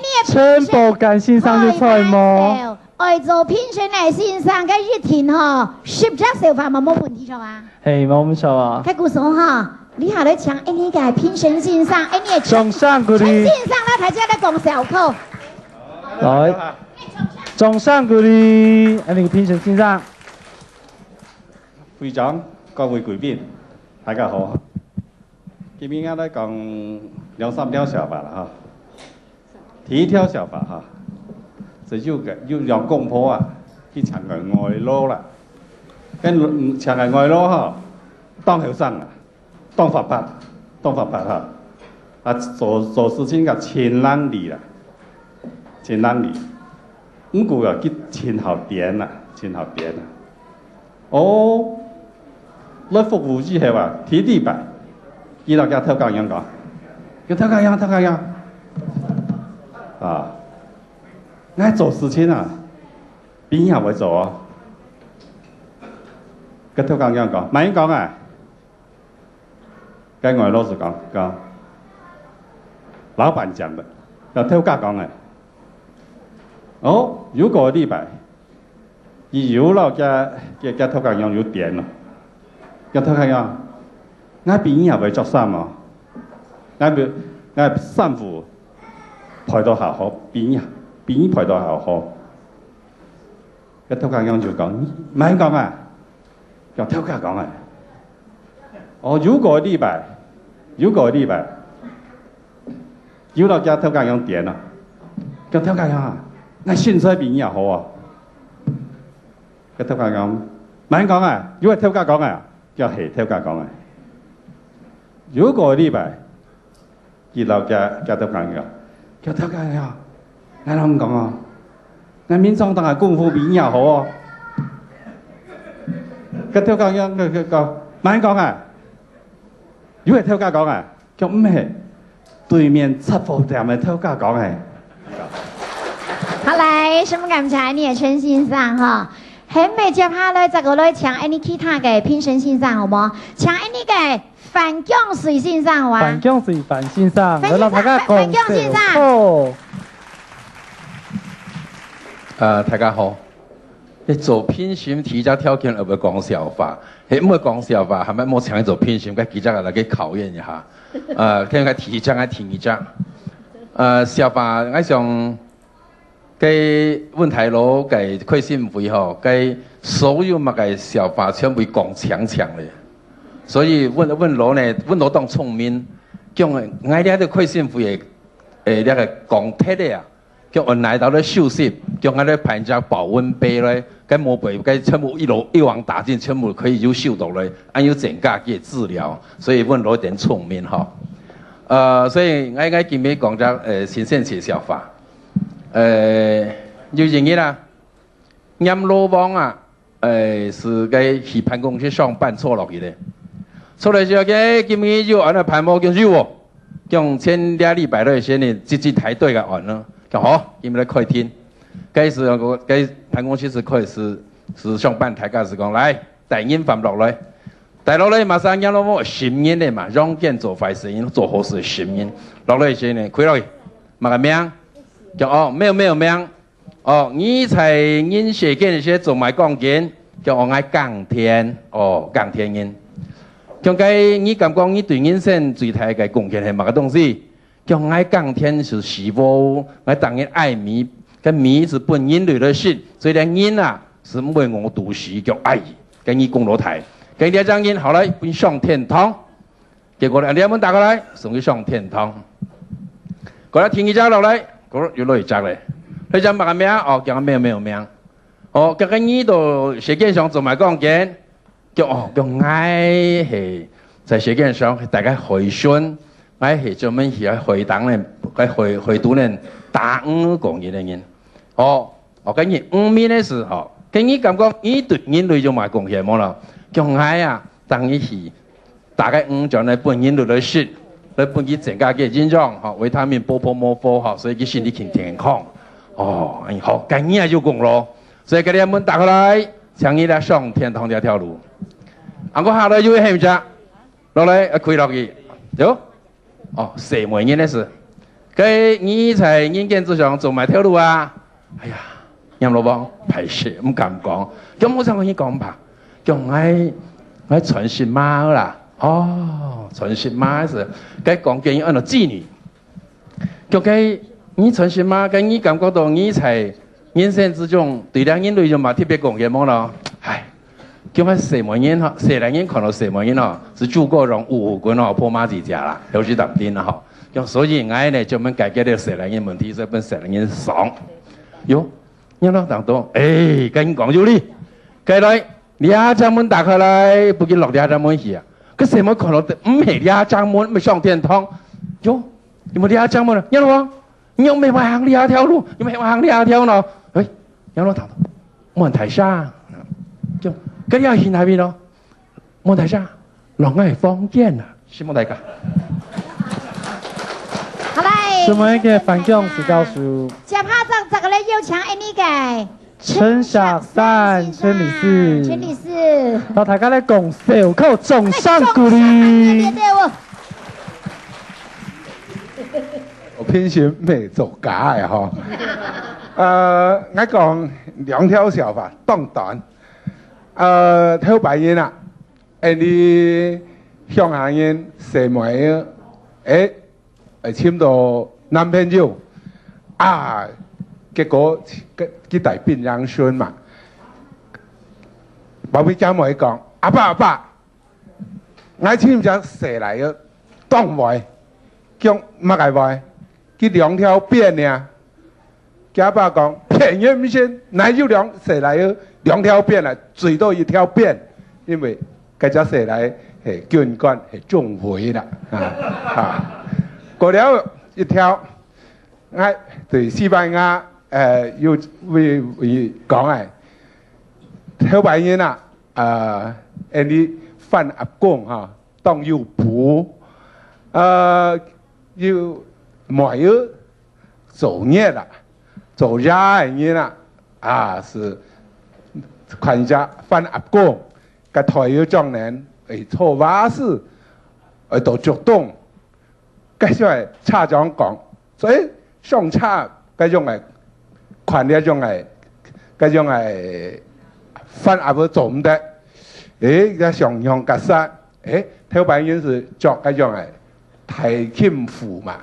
你全部間先生就出麼？愛做評審嘅先生嘅一天嗬，10隻笑法冇問題咗啊？係冇錯啊。佢故說嗬，你下來搶安尼嘅評審先生，安尼嘅仲上嗰啲陳先生咧，大家咧講笑口。來，仲上嗰啲安尼嘅評審先生。會長、各位貴賓，大家好。今天咧講2、3條笑法啦哈。第一條笑法哈，就要讓公婆啊去搶個外勞啦。跟搶個外勞哈，當後生啊，當發達哈。啊做事情嘅千人力啦，千人力。唔過啊，佢千後點啦。哦。來服務之後啊，貼地板，見到家偷雞樣講，叫偷雞樣，啊，我做事情啊，邊人會做啊？個偷雞樣講，咪講啊，跟我老師講，老闆講的，個偷雞講嘅，哦，如果禮拜，有了嘅偷雞樣有點咯。個偷雞樣，我邊也會做衫啊！我衫褲排到下好，邊排到下好。個偷雞樣就講，唔係講啊，叫偷雞講啊。哦，如果禮拜，有了家偷雞樣點啦，叫偷雞樣啊，我薪水邊也好啊。個偷雞樣，唔係講啊，如果偷雞講啊。叫係偷家講嘅，如果禮拜見到家偷家嘅，叫偷家嘅，我諗講啊，我面上當係功夫比也好哦。個偷家嘅佢講，慢講啊，如果係偷家講啊，叫唔係對面七貨店嘅偷家講嘅。好來，什麼感謝你嘅陳先生哈？喺未接下來，再過來搶安尼其他嘅評審先生好冇？搶安尼嘅范江水先生好啊？范江水范先生，范江先生。大家好。你做評審提交條件，而唔係講笑話，係唔係講笑話，係咪冇搶做評審？佢記者嚟嘅考驗一下。聽佢提章係聽一章。笑話我想。佢問題佬嘅開心會吼，佢所有乜嘅笑話全部講強嘅，所以問佬呢，問佬當聰明，叫我哋啲開心會呢個講鐵嘅啊，叫我來到咧休息，叫我哋排隻保溫杯咧，佢冇背，佢全部一網打盡，全部可以有消毒咧，還有整架嘅治療，所以問佬一點聰明吼。所以我今日講隻新鮮嘅笑話。就อย่างนี้啦ยำโลบอง啊是個去辦公室上班錯落去的出來之後嘅今日就按照排模跟住我用前2禮拜咧先呢積極排隊嘅按咯就好今日來開天該是該辦公室是開始是上班大家是講來帶人飯落來但落来马上讲了心音的嘛，软件做坏事音，做好事的心音。落来先呢，开落去，嘛个名叫哦，没有名哦，你才因写件些做埋钢琴，叫我爱钢天哦，钢天音。将该你感觉你对人生最大嘅贡献系乜个东西？叫爱钢天是媳妇，我当然爱米，跟米是本人类的性，所以咧人啊是为我读书叫爱，跟你讲落台，跟你讲人后来奔上天堂，结果咧你们打过来送去上天堂，过来听一只落来，嗰又落一只咧，佢就乜个名？哦，叫咩名？哦，叫个你度世界上做埋钢琴。叫愛係在世界上大家回信，愛係專門去回答呢，回答呢答案講嘢嘅人。哦，跟住面嘅時候，跟你感覺你對人類就買貢獻冇啦，叫愛啊，當你去大概將來本人類來食，來本佢增加嘅營養，維他命補冇，所以佢身體健康。哦，好，跟你就講咯，所以佢哋門打開來，請你嚟上天堂這條路。我下來就會喊只，落來開落去，有哦，什麼人的事？佢你在人間之上做埋條路啊？哎呀，任老闆排泄唔敢講，咁我想同你講吧，叫我傳信媽啦，哦，傳信媽是，佢講嘅按照子女，叫佢你傳信媽，佢你感覺到你在人生之中對兩人類就嘛特別貢獻冇咯，唉。叫我什麼人哈？誰來人看到什麼人哦？是諸葛亮、吳虎君哦，破馬之家啦，有時當兵啦哈。咁所以我呢專門解決了誰來人問題，所以本誰來人爽。喲，你攞當到，跟講咗你，計來兩張門打開來，不見落兩張門去啊？佢什麼看到唔係兩張門，咪上天堂？喲，有冇兩張門啊？你攞，你又沒行兩條路，又沒行兩條咯？你攞當到，問題上就。咁要去哪邊咯？問題上，狼係方見啊，希望大家。好嚟。什麼嘅反將是告訴？接下來這個咧有請呢個陳小三、陳理事。陳理事。然後大家咧共手扣總上鼓勵。我偏心未做假嘅嗬。我講兩條小法，當短。跳白人啊，你鄉下人社會簽到男朋友啊，結果佢大變養孫嘛，爸爸家妹講：阿爸，我簽咗社嚟嘅當位，叫乜嘅位？佢兩條辮呢？家爸講：便宜唔先，哪有兩社嚟嘅？兩條辮啊，最多一條辮，因為嗰隻蛇嚟係軍官係中會啦，過了一條，我對西班牙要會講跳白人啊，你翻阿公嚇，當要補，要冇要做嘢啦，做家人啦，是。看一下翻阿公，個台要將人做瓦事，到作動，嗰種係差長講，所以上差嗰種係看呢種係翻阿婆做唔得，個上向格殺，跳白人是作嗰種係提欽府嘛，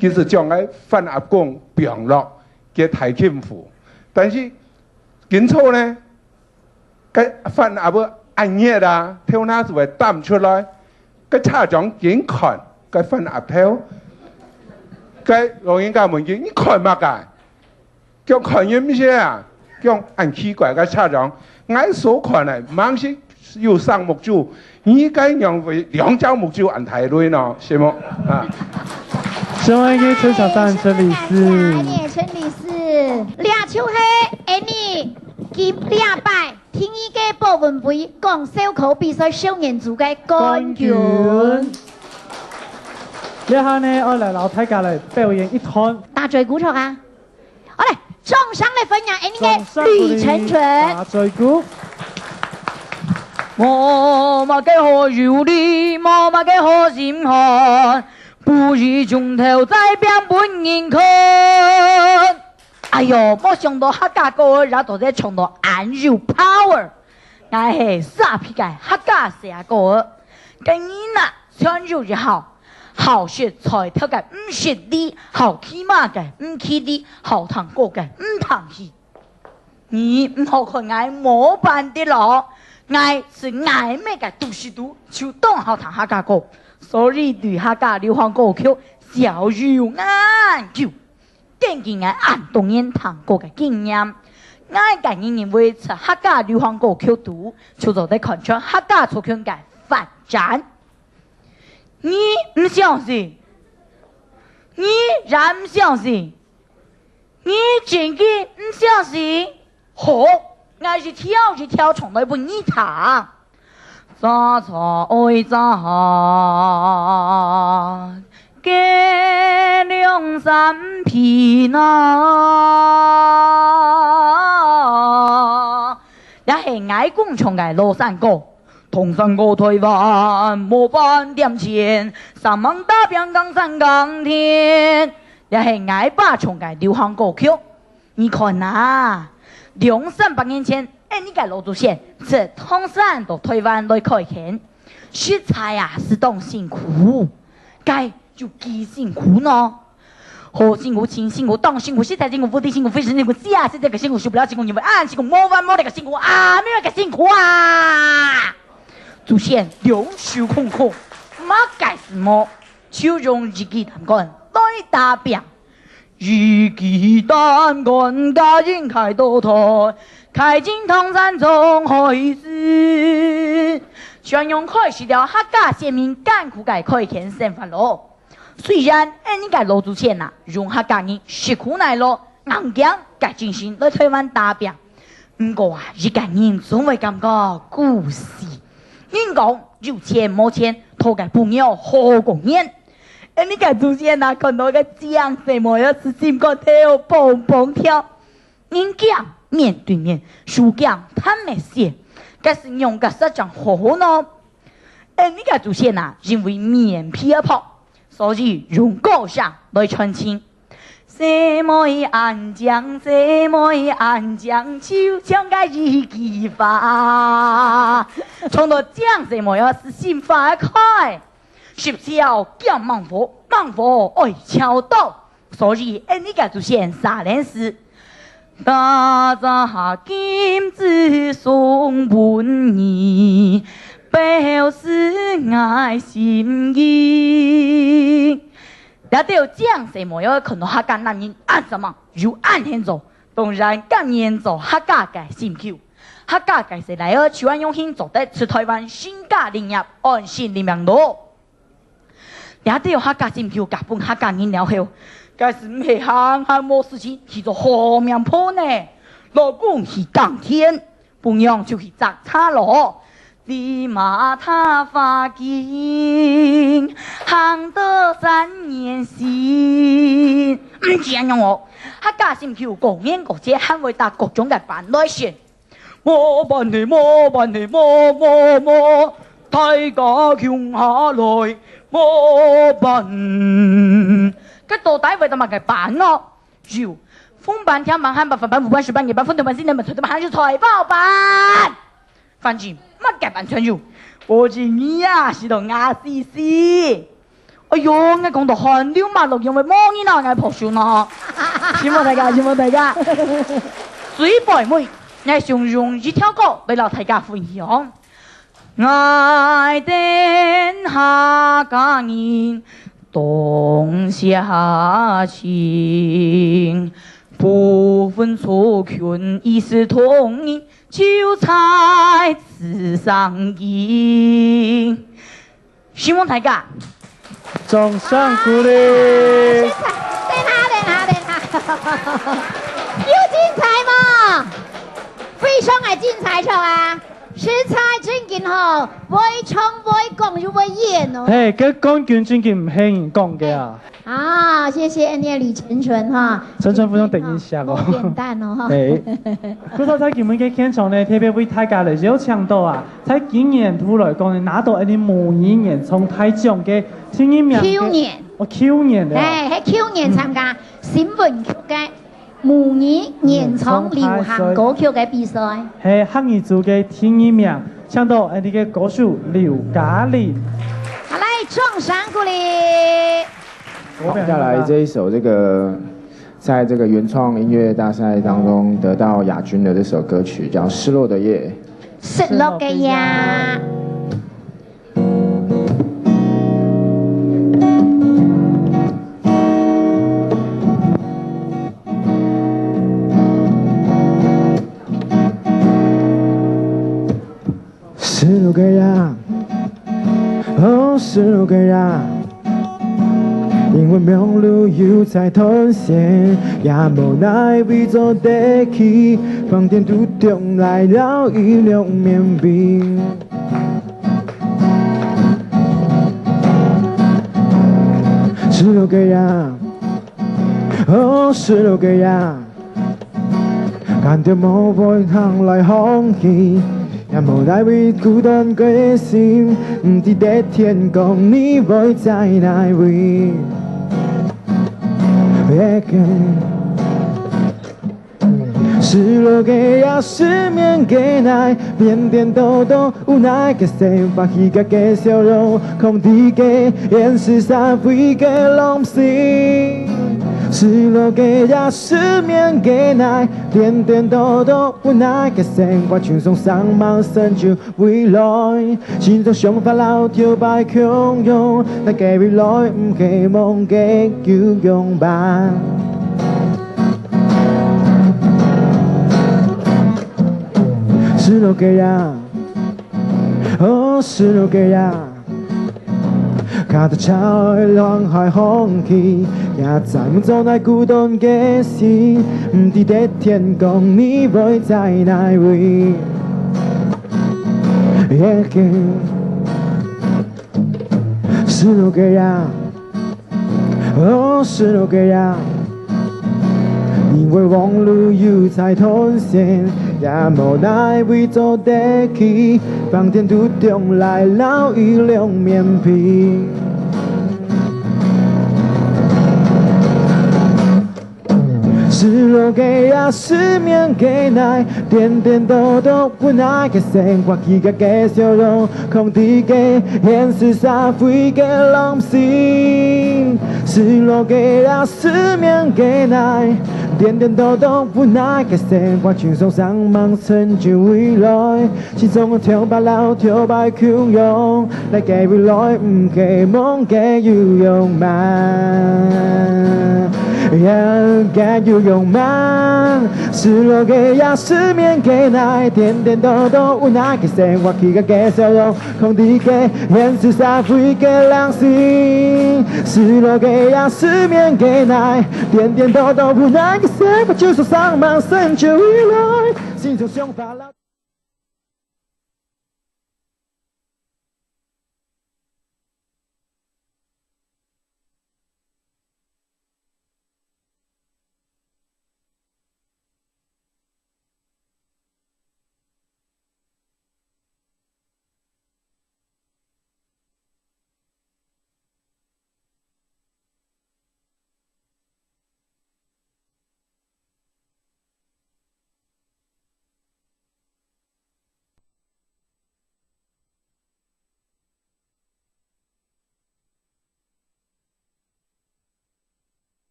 其實將個翻阿公變落嘅提欽府，但是緊錯呢？cái phần à bữa anh nghe đã theo na rồi tạm出來cái cha chọn kiến khẩn cái phần à theo cái rồi những cái mình kiến khẩn mà cái kiểu khẩn như thế à kiểu anh奇怪cái cha chọn ngay số khẩn này mang sĩ yêu sang mục tiêu như cái nhận về兩招目標安排類呢是嗎啊？身為嘅陳小三陳理事，陳理事，倆手係你今倆拜。天意嘅部分杯講小口比賽少年組嘅冠軍。一下呢，我嚟老太家嚟表演一趟。大嘴鼓唱啊！好嚟，掌聲嚟分享你嘅呂承純。大嘴鼓。我嘛嘅好有理，我嘛嘅好心寒，不如从头再变本人看。哎呦，没想到客家歌然后在唱到暗柔 power， 我是傻皮嘅客家社歌，今年啊唱柔就好。好学才跳嘅唔学啲，好骑马嘅唔骑啲，好彈歌嘅唔彈戲。你唔好看我冇辦的咯，我是愛咩嘅讀書讀，就當好彈客家歌，所以對客家流行歌曲小有研究。根據我按當年彈歌嘅經驗，我近年認為出客家流行歌曲讀，就做得看出客家族群嘅發展。你唔相信？你然唔相信？你真嘅唔相信？好，我是跳從來不你彈。沙茶愛咋嘅兩三片啊！也係愛共唱嘅羅山歌。同山歌台灣冇半點錢，三萬大兵江山江天，也係愛把唱嘅流行歌曲。你看啊，200-300年前，你嘅老祖先在唐山到台灣來開墾，食材啊是當辛苦，該就幾辛苦呢？好辛苦，輕辛苦，當辛苦，食材辛苦，土地辛苦，非常辛苦，下是這個辛苦，受不了辛苦，因為暗辛苦，冇完冇那個辛苦啊，沒有個辛苦啊！祖先兩手空空，乜解什麼？就用一記彈杆來打拼，一記彈杆家人開刀台，開進唐山中開始，全用開始了客家先民艱苦嘅開墾生活咯。雖然你嘅老祖先呐，用客家人食苦耐勞，硬頸嘅精神來台灣打拼，不過啊，一個人總會感覺故事。人講有錢冇錢，討個朋友好過年。你個祖先啊，看到個將什麼要是心個跳蹦蹦跳，人講面對面，樹講談咩事，這是用個實講好呢。你個祖先啊，因為面皮而跑，所以用歌聲來傳情。什麼安江，什麼安江，就像個一枝花。從到江什麼要是心花開，是不是要叫孟婆？孟婆愛敲刀，所以你個祖先3件事。大扎金子送本你，表示愛心意。那都有這樣什麼要看到客家男人按什麼有按天做，當然更嚴做客家嘅心口。客家嘅是來而台灣用心做得出台灣新家林業安心林業路。也都有客家心口夾本客家人了後，但是唔係行冇事情去做後面鋪呢。老公去耕田，不用就去摘茶羅。立馬他發經，行得3年心。唔知樣我，客家心口公演國節，還會打各種嘅辦來選。冇辦的，冇辦的，冇，大家窮下來冇辦。咁到底為什麼嘅辦咯？要風辦、天辦、旱辦、飯辦、午辦、水辦、夜辦、分隊辦、新年辦、財隊辦，還是財報辦？反正乜嘅辦全有，我知你啊是度牙絲絲。哎呦，我講到汗流馬落，因為冇你嗱嘅破數呢。希望大家，希望大家。水杯妹，我想用一條歌嚟老大家分享。愛den客家人懂下情，不分族群一視同仁，就在此上映。希望大家掌聲鼓勵。等下，有精彩嗎？非常嘅精彩唱啊！是取材真劲吼，会唱会讲又会演哦。嘿，佮讲句真劲唔轻讲嘅啊。好，谢谢你李晨纯哈。晨纯不用等一下哦。简单哦哈。嘿，嗰套在今日嘅演唱呢，特别为大家嚟邀請到啊，在今年度來講，拿到一啲模擬演唱大獎嘅天音名。去年。哦，去年嘅。喺去年參加新聞曲嘅模擬演唱流行歌曲嘅比賽。係客語組嘅天音名，搶到一啲嘅歌手劉嘉玲。好，來掌聲鼓勵。接下來這一首在這個原創音樂大賽當中得到亞軍的這首歌曲叫《失落的夜》。失落嘅夜。失落嘅夜，哦，失落嘅夜。因為夢路又在斷線，也無奈為做地氣，放電途中來到一兩面冰。失落嘅夜，哦，失落嘅夜，看到無會行來空氣。也無奈為孤單嘅心，唔知的天公你會在哪位？失落嘅也失眠嘅奶，點點兜兜無奈嘅生活，一個嘅笑容，空地嘅現實撒灰嘅浪費。失落嘅也失眠嘅奶，點點兜兜無奈嘅生活，全送上網成就未來，心中想法老跳擺洶湧，但嘅未來唔希望嘅叫擁抱。失落嘅呀，哦，失落嘅呀。看到潮嘅浪海空氣，也在夢中那孤單嘅心，唔知的天公你會在哪位？失落嘅呀，哦，失落嘅呀，因為網路又在斷線，也無奈為做地氣，放電途中來撈一兩面皮。失落嘅也失眠嘅奶，點點兜兜無奈嘅生活，一個嘅笑容，空地嘅現實撒灰嘅浪費。失落嘅也失眠嘅奶，點點兜兜無奈嘅生活，全送上網成就未來，心中跳擺老跳擺洶湧，來嘅未來唔希望嘅要擁抱。嘅要擁抱，失落嘅也失眠嘅奶，點點兜兜無奈嘅生活，一個嘅笑容，空地嘅現實撒灰嘅浪費。失落嘅也失眠嘅奶，點點兜兜無奈嘅生活，就送上網成就未來，心中想法老。